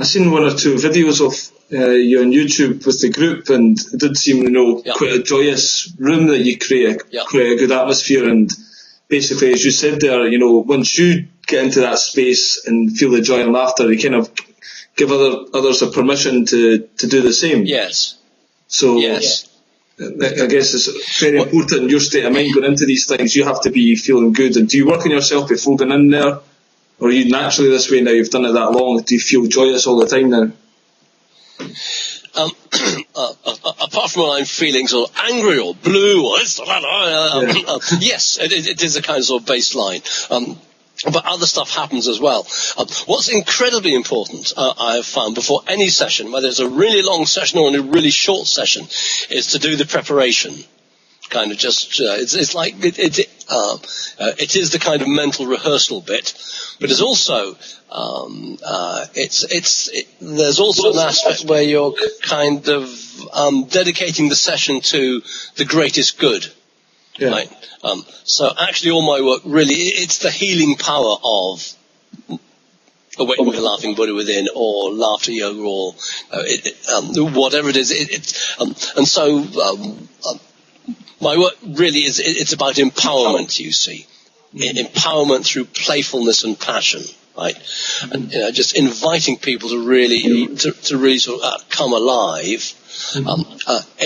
seen one or two videos of you on YouTube with the group, and it did seem, quite a joyous room that you create, quite a good atmosphere, and basically, as you said there, once you get into that space and feel the joy and laughter, you kind of give others a permission to do the same. Yes. So yes. I guess it's very important, your state of mind going into these things. You have to be feeling good. And do you work on yourself before going in there? Or are you naturally this way now? You've done it that long. Do you feel joyous all the time now? Apart from when I'm feeling sort of angry or blue or yes, it is a kind of sort of baseline. But other stuff happens as well. What's incredibly important, I have found, before any session, whether it's a really long session or a really short session, is to do the preparation. Kind of just, it's like it is the kind of mental rehearsal bit, but it's also there's also an aspect where you're kind of dedicating the session to the greatest good. Yeah. Right. So actually, all my work really, it's the healing power of Awakening the Laughing Buddha Within, or Laughter Yoga, or whatever it is. And so my work really is, it's about empowerment, you see. Empowerment through playfulness and passion, right? And just inviting people to really sort of come alive. In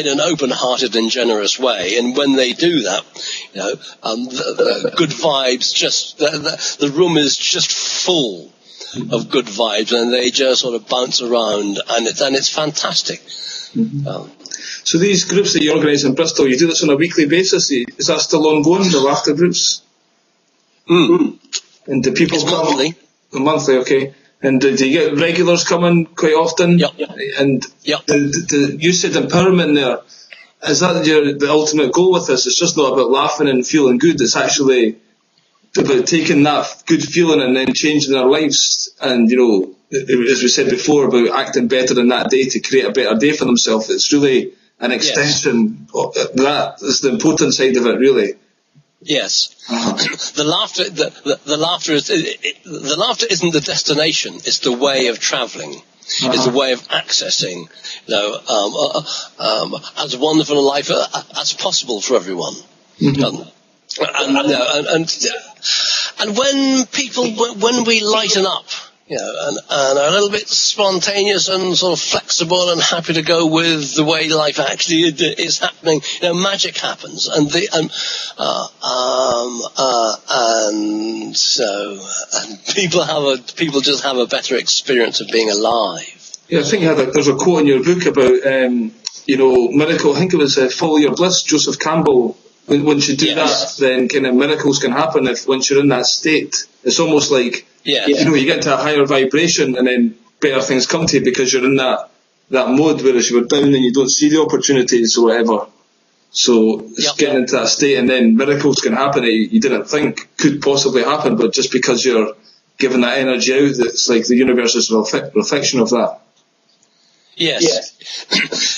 an open-hearted and generous way, and when they do that, the good vibes. Just the room is just full of good vibes, and they just sort of bounce around, and it's fantastic. So these groups that you organise in Bristol, you do this on a weekly basis. Is that still ongoing? The laughter groups? And do people come monthly? Monthly, okay. And do you get regulars coming quite often? Yep. And you said empowerment there. Is that the ultimate goal with this? It's just not about laughing and feeling good. It's actually about taking that good feeling and then changing their lives. And, as we said before, about acting better in that day to create a better day for themselves. It's really an extension of that. Is the important side of it, really. Yes, the laughter isn't the destination; it's the way of travelling. It's the way of accessing, as wonderful a life as possible for everyone. And when we lighten up, and are a little bit spontaneous and sort of flexible and happy to go with the way life actually is happening, magic happens, and people just have a better experience of being alive. Yeah, I think there's a quote in your book about miracle. I think it was Follow Your Bliss, Joseph Campbell. Once you do that, then kind of miracles can happen. Once you're in that state, it's almost like you get into a higher vibration, and then better things come to you because you're in that mode. Whereas you were down and you don't see the opportunities or whatever. So it's getting into that state, and then miracles can happen that you didn't think could possibly happen, but just because you're giving that energy out, it's like the universe is a reflection of that. Yes.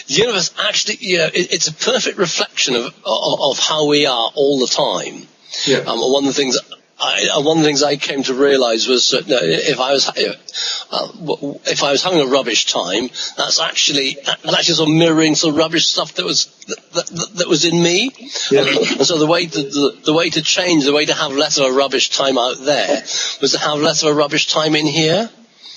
The universe actually, it's a perfect reflection of how we are all the time. Yeah. One of the things one of the things I came to realise was that if I was having a rubbish time, that's actually sort of mirroring some rubbish stuff that was in me. Yeah. And so the way to change, the way to have less of a rubbish time out there was to have less of a rubbish time in here.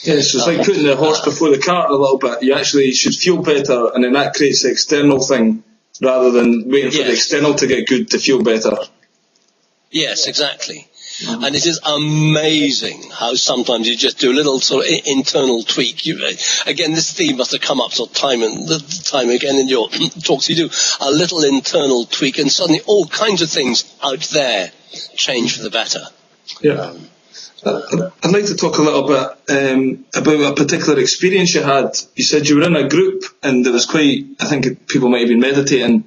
Yes, it's like putting the horse before the cart a little bit. You actually should feel better, and then that creates the external thing, rather than waiting for the external to get good to feel better. Yes, exactly. Mm-hmm. And it is amazing how sometimes you just do a little sort of internal tweak. Again, this theme must have come up sort of time again in your talks. You do a little internal tweak, and suddenly all kinds of things out there change for the better. Yeah. I'd like to talk a little bit about a particular experience you had. You said you were in a group, and there was I think people might have been meditating,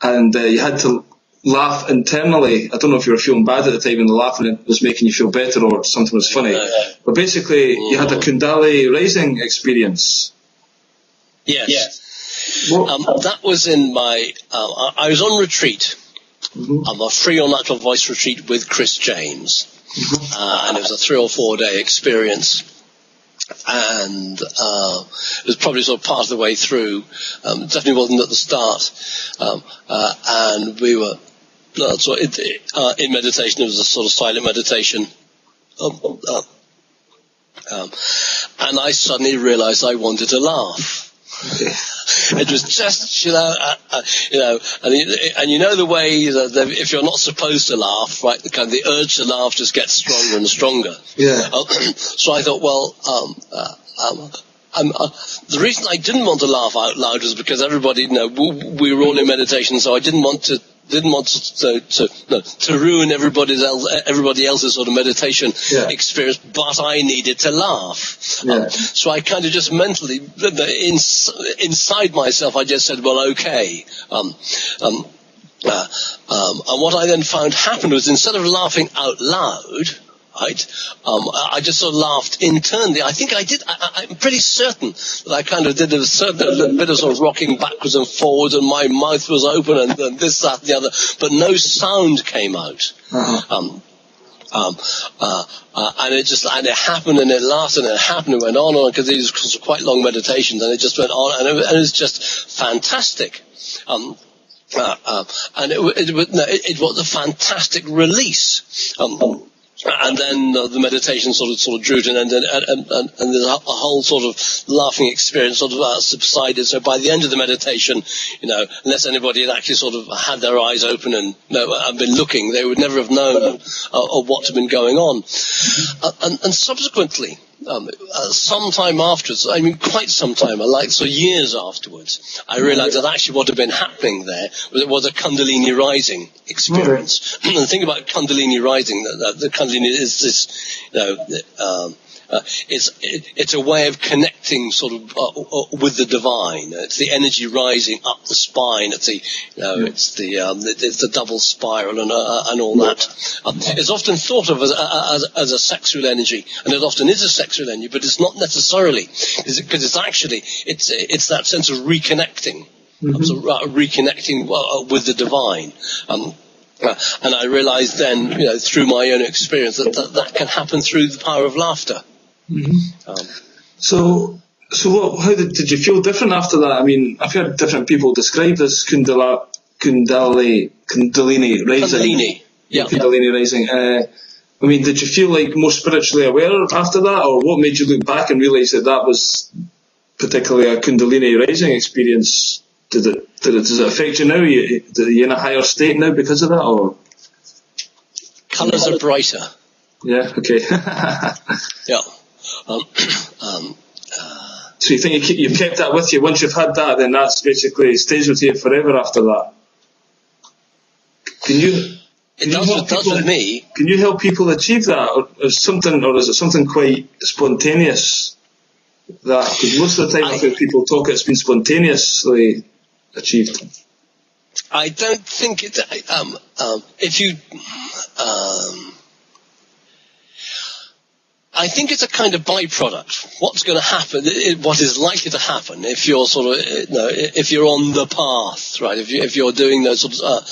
and you had to laugh internally. I don't know if you were feeling bad at the time and the laughing was making you feel better or something was funny. But basically, you had a Kundalini rising experience. Yes. That was in my... I was on retreat. Mm-hmm. A free or natural voice retreat with Chris James. Mm-hmm. And it was a 3 or 4 day experience. And it was probably sort of part of the way through. Definitely wasn't at the start. And we were... in meditation, it was a sort of silent meditation. And I suddenly realized I wanted to laugh. It was just, and you know the way that if you're not supposed to laugh, right, the urge to laugh just gets stronger and stronger. Yeah. So I thought, well, the reason I didn't want to laugh out loud was because everybody, we were all in meditation, so I didn't want to ruin everybody else's sort of meditation experience, but I needed to laugh. Yeah. So I kind of just mentally, inside myself, I just said, well, okay. And what I then found happened was, instead of laughing out loud, right, I just sort of laughed internally. I think I did. I'm pretty certain that I kind of did a certain bit of sort of rocking backwards and forwards, and my mouth was open, and this, that, and the other, but no sound came out. Uh-huh. And it happened, and it lasted, and it happened, and went on, because these were quite long meditations, and it just went on, and it was just fantastic. And it was a fantastic release. And then the meditation sort of drew to an end, and the whole sort of laughing experience sort of subsided. So by the end of the meditation, unless anybody had actually sort of had their eyes open and been looking, they would never have known what had been going on. And subsequently, some time afterwards, quite some time, so years afterwards, I realized that actually what had been happening there was a Kundalini rising experience. And the thing about Kundalini rising, the Kundalini is this, it's a way of connecting sort of with the divine. It's the energy rising up the spine. It's it's the double spiral and all that. It's often thought of as a sexual energy, and it often is a sexual energy, but it's not necessarily, because it's actually it's that sense of reconnecting, reconnecting with the divine. And I realized then, through my own experience, that can happen through the power of laughter. Mm-hmm. So how did you feel different after that? I've heard different people describe this Kundalini rising. Kundalini rising. Did you feel like more spiritually aware after that, or what made you look back and realise that was particularly a Kundalini rising experience? Does it affect you now? Are you in a higher state now because of that, or? Colours are brighter. Yeah. Okay. Yeah. So you think you've kept that with you? Once you've had that, then that's basically stays with you forever after that. It does with me. Can you help people achieve that, or is it something quite spontaneous? Because most of the time, I think people talk, it's been spontaneously achieved. I don't think it. If you. I think it's a kind of byproduct. What's going to happen, what is likely to happen if you're if you're on the path, right? If you're doing those sort of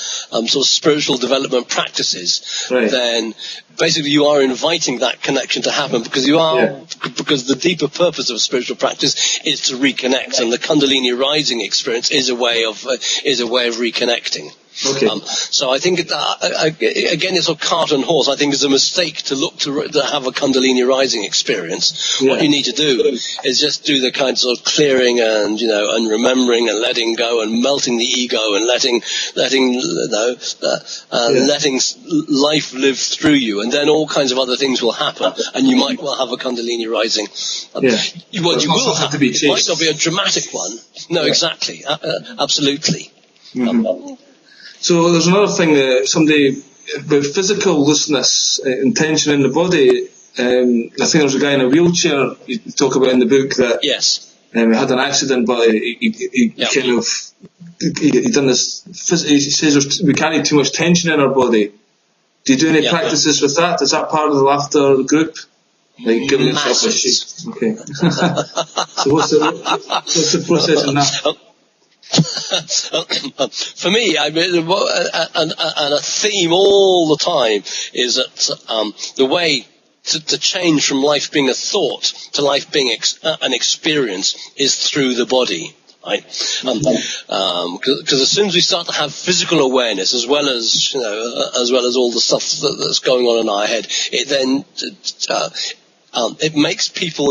spiritual development practices, right, then basically you are inviting that connection to happen, because because the deeper purpose of spiritual practice is to reconnect, and the Kundalini rising experience is a way of reconnecting. Okay. So I think, again, it's a cart and horse. I think it's a mistake to look to have a Kundalini rising experience. Yeah. What you need to do is just do the kinds of clearing and, and remembering and letting go and melting the ego and letting life live through you. And then all kinds of other things will happen, and you might well have a Kundalini rising. You will have to be chased. It might not be a dramatic one. No, exactly. Absolutely. Mm-hmm. So there's another thing that somebody about physical looseness and tension in the body. I think there was a guy in a wheelchair you talk about in the book that he had an accident, but he done this. He says we carry too much tension in our body. Do you do any practices with that? Is that part of the laughter group? Like giving yourself a shake. Okay. So what's the process in that? For me, I mean, and a theme all the time is that the way to change from life being a thought to life being an experience is through the body. Right? Because as soon as we start to have physical awareness, as well as all the stuff that's going on in our head, it then it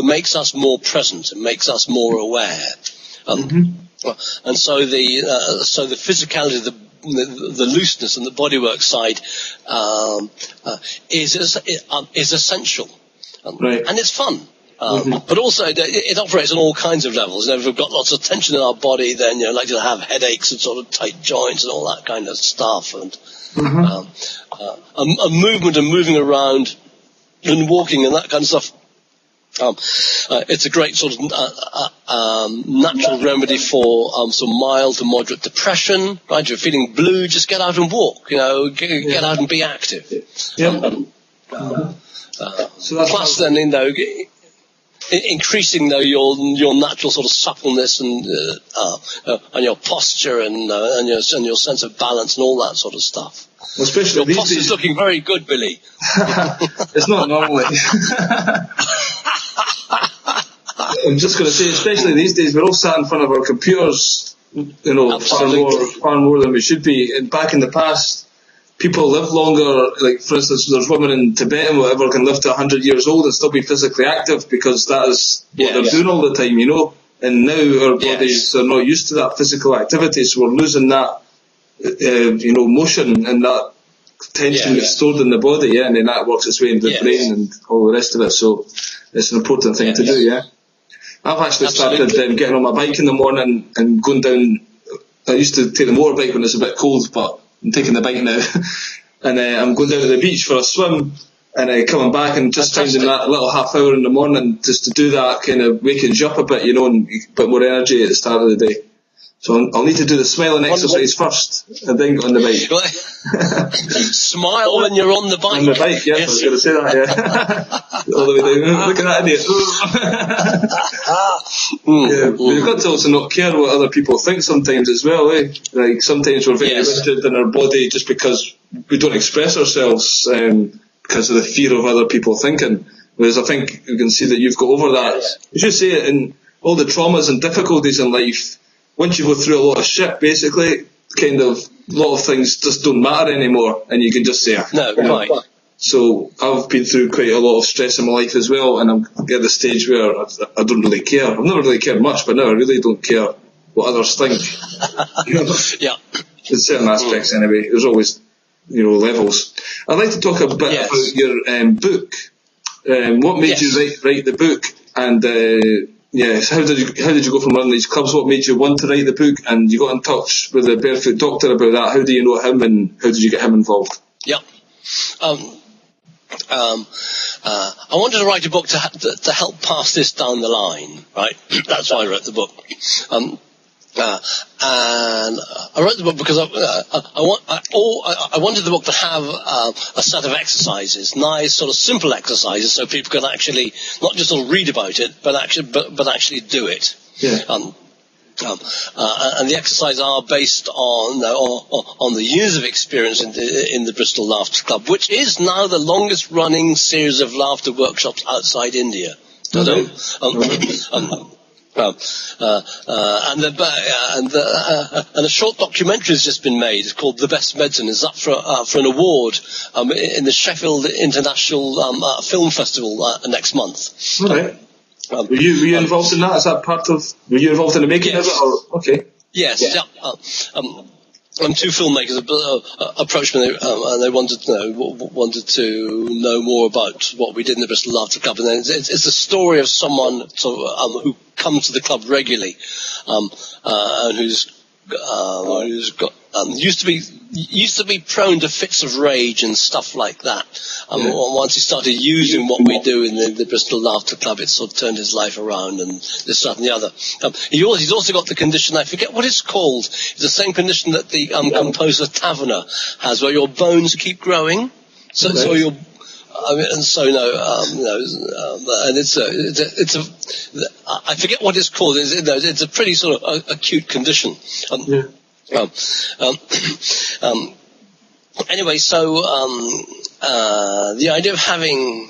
makes us more present. It makes us more aware. And so the physicality, the looseness and the bodywork side is essential, right, and it's fun. But also it operates on all kinds of levels. If we've got lots of tension in our body, then like to have headaches and sort of tight joints and all that kind of stuff, and a movement and moving around and walking and that kind of stuff. It's a great sort of natural remedy for some mild to moderate depression. Right, if you're feeling blue, just get out and walk. Get out and be active. So that's plus, then increasing your natural sort of suppleness and your posture and your sense of balance and all that sort of stuff. Well, especially your posture's looking very good, Billy. It's not normally. I'm just going to say, especially these days, we're all sat in front of our computers, far more than we should be. And back in the past, people live longer. Like, for instance, there's women in Tibet and whatever can live to 100 years old and still be physically active because that is what they're doing all the time, And now our bodies are not used to that physical activity, so we're losing that, motion and that tension that's stored in the body, and then that works its way into the brain and all the rest of it. So it's an important thing to do, I've actually started getting on my bike in the morning and going down. I used to take the motorbike when it's a bit cold, but I'm taking the bike now. And I'm going down to the beach for a swim and coming back and just finding that little half hour in the morning just to do that kind of wakens you up a bit, and a bit more energy at the start of the day. So I'll need to do the smiling exercise first and then go on the bike. Smile when you're on the bike. On the bike, yes. I was going to say that, All the way down. Look at that idiot. But you've got to also not care what other people think sometimes as well, Like sometimes we're very rigid in our body just because we don't express ourselves because of the fear of other people thinking. Whereas I think you can see that you've got over that. You should say it in all the traumas and difficulties in life. Once you go through a lot of shit, basically, kind of, a lot of things just don't matter anymore, and you can just say, right. So I've been through quite a lot of stress in my life as well, and I'm at the stage where I don't really care. I've never really cared much, but now I really don't care what others think. In certain aspects, anyway. There's always, levels. I'd like to talk a bit about your book. What made you write the book, and how did you go from running these clubs? What made you want to write the book? And you got in touch with the Barefoot Doctor about that. How do you know him, and how did you get him involved? I wanted to write a book to help pass this down the line, right? That's why I wrote the book. And I wrote the book because I wanted the book to have a set of exercises, nice sort of simple exercises, so people can actually not just sort of read about it, but actually do it. Yeah. And the exercises are based on the years of experience in the Bristol Laughter Club, which is now the longest running series of laughter workshops outside India. Okay. And a short documentary has just been made. It's called The Best Medicine. It's up for an award in the Sheffield International Film Festival next month. All right. Were you involved in that? Is that part of? Were you involved in the making of it? Or okay. Yes. Yeah. Two filmmakers approached me and they wanted to know more about what we did in the Bristol Laughter Club. And then it's a story of someone who comes to the club regularly, and who's got used to be prone to fits of rage and stuff like that. Once he started using what we do in the Bristol Laughter Club, it sort of turned his life around, and this, that, and the other. He's also got the condition, I forget what it's called. It's the same condition that the composer Taverner has, where your bones keep growing. So your and it's I forget what it's called. It's a pretty sort of acute condition. Anyway, so the idea of having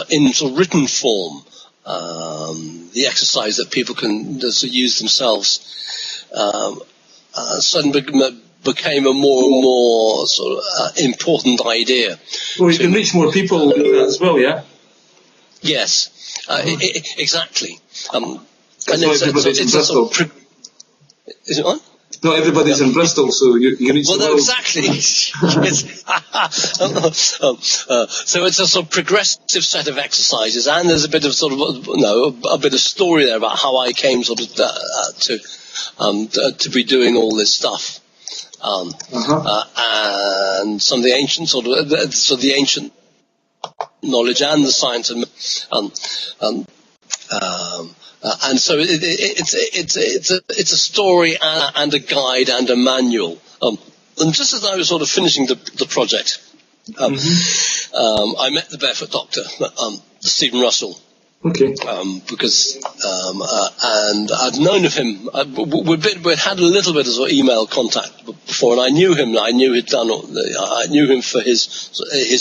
in sort of written form the exercise that people can use themselves suddenly became a more and more sort of important idea. Well, you can reach more people with that as well, yeah? Yes, exactly. And everybody's in Bristol. Is it on? Not everybody's in Bristol, so you can reach the world. Exactly. So it's a sort of progressive set of exercises, and there's a bit of sort of a bit of story there about how I came sort of to be doing all this stuff. And some of the ancient the ancient knowledge and the science and so it's a story and a guide and a manual. And just as I was sort of finishing the project, I met the Barefoot Doctor, Stephen Russell. Okay. Because and I'd known of him. We'd had a little bit of sort of email contact before, and I knew him. I knew him for his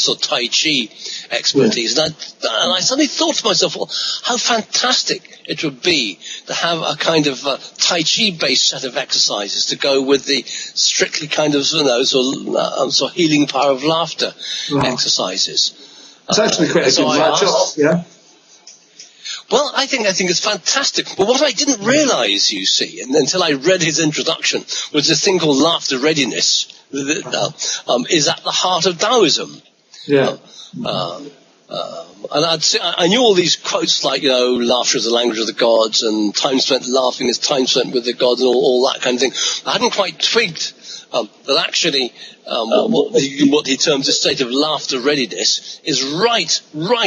sort of Tai Chi expertise, and I suddenly thought to myself, well, how fantastic it would be to have a kind of Tai Chi based set of exercises to go with the strictly kind of sort of healing power of laughter exercises. It's actually quite a good matchup, yeah. Well, I think it's fantastic. But what I didn't realise, you see, until I read his introduction, was this thing called laughter readiness, is at the heart of Taoism. Yeah. And I knew all these quotes like, laughter is the language of the gods, and time spent laughing is time spent with the gods, and all that kind of thing. I hadn't quite twigged that actually what he terms a state of laughter readiness is right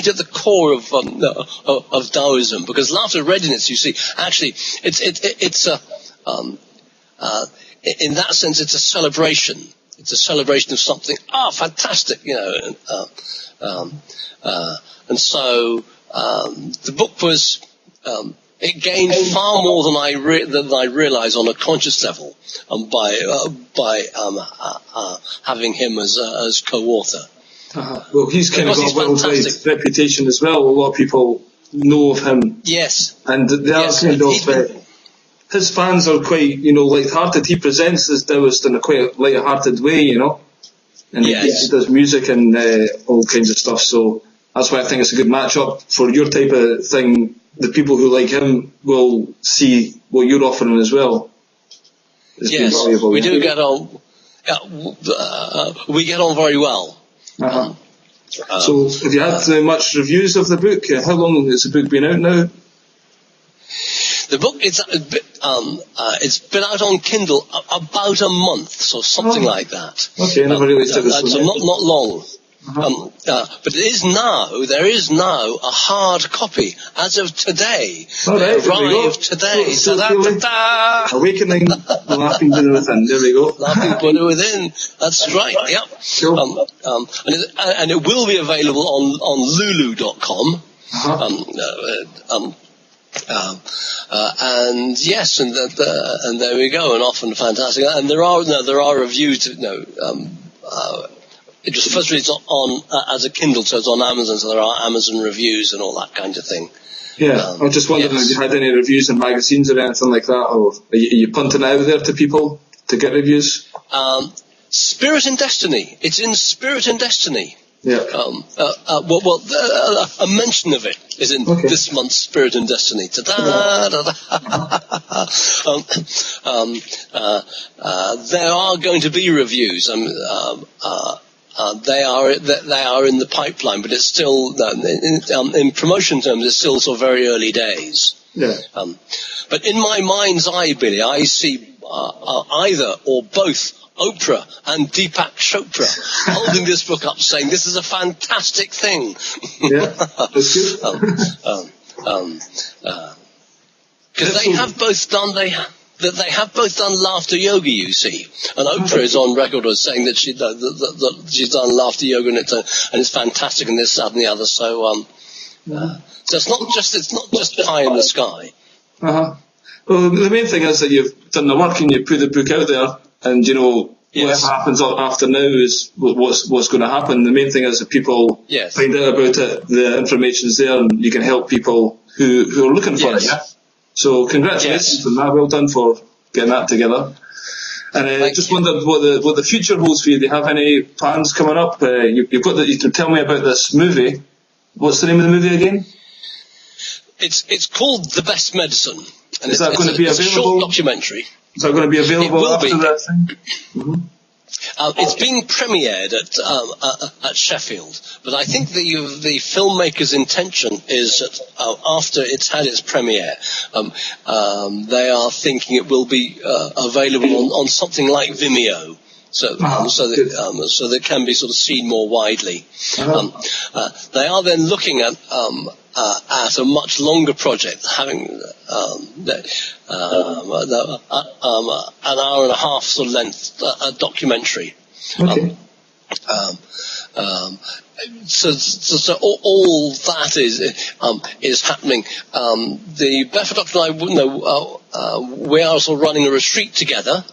at the core of Taoism, because laughter readiness, you see, actually it's in that sense it's a celebration. It's a celebration of something fantastic, and so the book was it gained far more than I realised on a conscious level, by having him as co-author. Well, he's kind of got a worldwide reputation as well. A lot of people know of him. Yes. And they are kind of his fans are quite light-hearted. He presents his Taoist in a quite light-hearted way, and he does music and all kinds of stuff. So that's why I think it's a good matchup for your type of thing. The people who like him will see what you're offering as well. Yes, we do get on. We get on very well. So, have you had much reviews of the book? How long has the book been out now? The book it's been out on Kindle about a month, so something like that. Okay, never really took this one. So not long. But there is now a hard copy as of today. All right, arrived today. Awakening the Laughing Buddha Within. There we go. Laughing Buddha Within. That's right. Yep. Cool. And it will be available on Lulu.com. And yes, and there we go, and often fantastic. And there are reviews. It was first released on as a Kindle, so it's on Amazon. So there are Amazon reviews and all that kind of thing. Yeah, I was just wondering if you had any reviews in magazines or anything like that, or are you punting out there to people to get reviews? Spirit and Destiny. It's in Spirit and Destiny. Yeah. A mention of it is in this month's Spirit and Destiny. There are going to be reviews. They are in the pipeline, but it's still in promotion terms. It's still sort of very early days. Yeah. But in my mind's eye, Billy, I see either or both Oprah and Deepak Chopra holding this book up, saying this is a fantastic thing. Yeah, that's good. Because they have both done laughter yoga, you see, and Oprah is on record as saying that she's done laughter yoga and it's fantastic and this, that, and the other. So it's not just pie in the sky. Well, the main thing is that you've done the work and you put the book out there, and whatever happens after now is what's going to happen. The main thing is that people find out about it, the information's there, and you can help people who are looking for it. Yeah? So congratulations on that. Well done for getting that together. And just wondered what the future holds for you. Do you have any plans coming up? You can tell me about this movie. What's the name of the movie again? It's called The Best Medicine. And is that going to be available? It's a short documentary. Is that going to be available after that thing? Mm-hmm. It's being premiered at Sheffield, but I think the filmmaker's intention is that after it's had its premiere, they are thinking it will be available on something like Vimeo. So that it can be sort of seen more widely. They are then looking at a much longer project, having an hour and a half sort of length documentary. So all that is happening. The Barefoot Doctor and I, we are also running a retreat together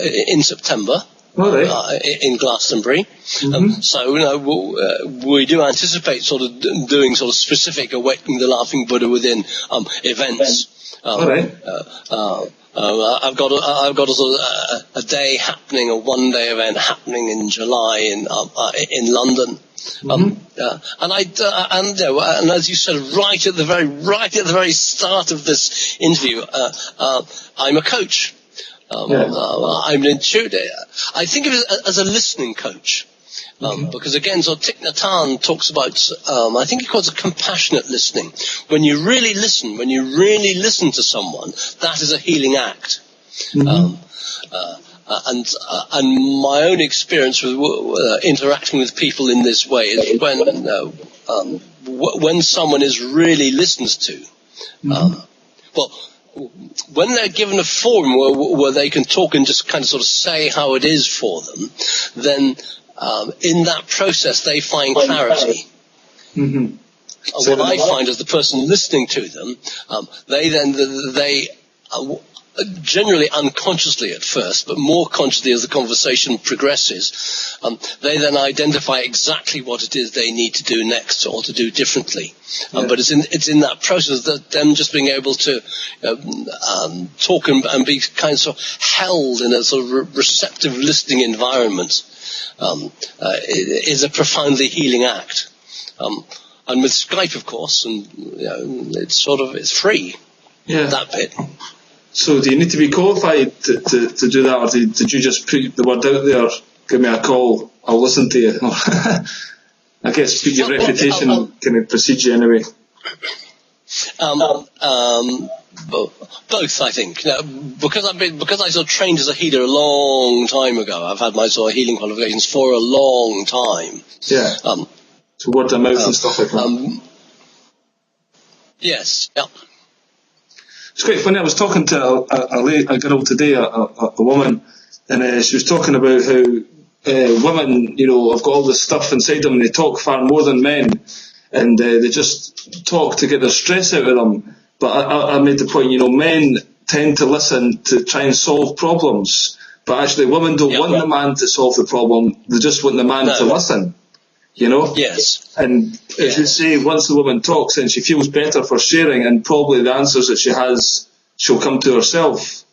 in September. In Glastonbury. So we do anticipate sort of doing sort of specific Awakening the Laughing Buddha Within events. I've got a sort of a day happening, a one-day event happening in July in London. And as you said right at the very start of this interview, I'm a coach. I'm an intuitor. I think of it as a listening coach. Because again, so Thich Nhat Hanh talks about, I think he calls it compassionate listening. When you really listen to someone, that is a healing act. And my own experience with interacting with people in this way is when someone is really listened to, when they're given a forum where they can talk and just kind of sort of say how it is for them, then in that process they find clarity. What I find as the person listening to them, they generally unconsciously at first, but more consciously as the conversation progresses, they then identify exactly what it is they need to do next or to do differently. But it's in that process that them just being able to talk and be kind of held in a sort of receptive listening environment is a profoundly healing act. And with Skype, of course, and it's free. That bit. So do you need to be qualified to do that, or did you just put the word out there, give me a call, I'll listen to you? I guess your reputation kind of precedes you anyway. Both, I think. Because I sort of trained as a healer a long time ago. I've had my sort of healing qualifications for a long time. So word of mouth and stuff like that. Yes, yeah. It's quite funny. I was talking to a girl today, a woman, and she was talking about how women, have got all this stuff inside them, and they talk far more than men, and they just talk to get their stress out of them. But I made the point, men tend to listen to try and solve problems, but actually women don't want the man to solve the problem, they just want the man to listen. Yes. And as you say, once the woman talks, then she feels better for sharing, and probably the answers that she has, she'll come to herself.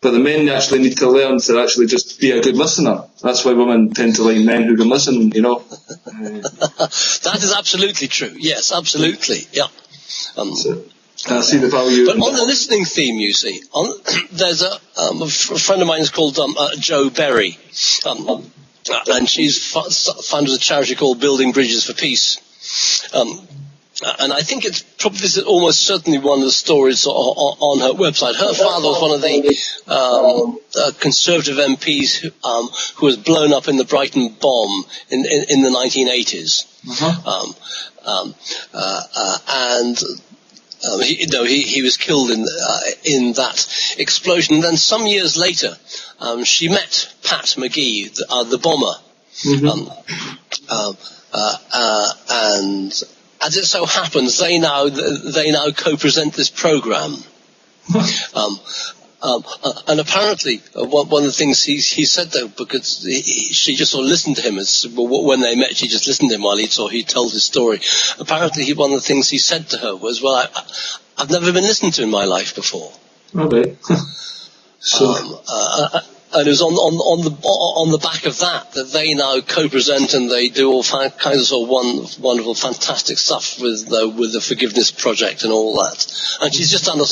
But the men actually need to learn to actually just be a good listener. That's why women tend to like men who can listen, That is absolutely true. Yes, absolutely. Yeah. So, I see the value. But on the listening theme, you see, there's a friend of mine is called Joe Berry. And she's founded a charity called Building Bridges for Peace. And I think it's probably almost certainly one of the stories on her website. Her father was one of the Conservative MPs who was blown up in the Brighton bomb in the 1980s. He was killed in that explosion. And then some years later, she met Pat McGee, the bomber. And as it so happens, they now co-present this program. And apparently, one of the things he said, though, because she just sort of listened to him, when they met, she just listened to him while he told his story. Apparently, one of the things he said to her was, well, I've never been listened to in my life before. Okay. And it was on the back of that they now co-present, and they do all kinds of sort of wonderful, fantastic stuff with the Forgiveness Project and all that. And she's just done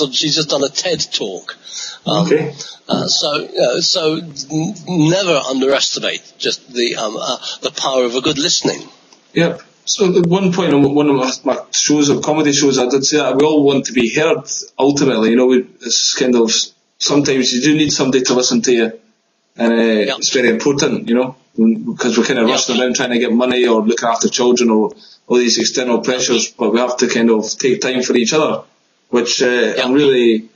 a TED talk. Okay. So never underestimate just the power of a good listening. Yep. So at one point on one of my shows, or comedy shows, I did say that we all want to be heard. Ultimately, it's kind of, sometimes you do need somebody to listen to you. And it's very important, because we're kind of rushing around trying to get money or looking after children or all these external pressures, but we have to kind of take time for each other, which I'm really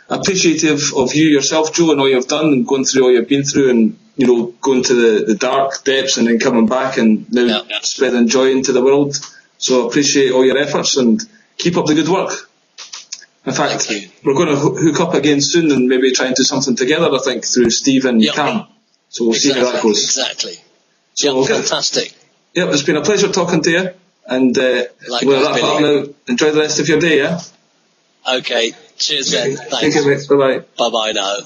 appreciative of you yourself, Joe, and all you've done, and going through all you've been through, and going to the dark depths and then coming back and now spreading joy into the world. So I appreciate all your efforts and keep up the good work. In fact, we're going to hook up again soon and maybe try and do something together, I think, through Steve and Cam. So we'll see how that goes. Exactly. So, fantastic. Yep, it's been a pleasure talking to you. And we'll wrap up now. Enjoy the rest of your day, yeah? Okay. Cheers, then. Thanks. Thank you, mate. Bye-bye. Bye-bye now.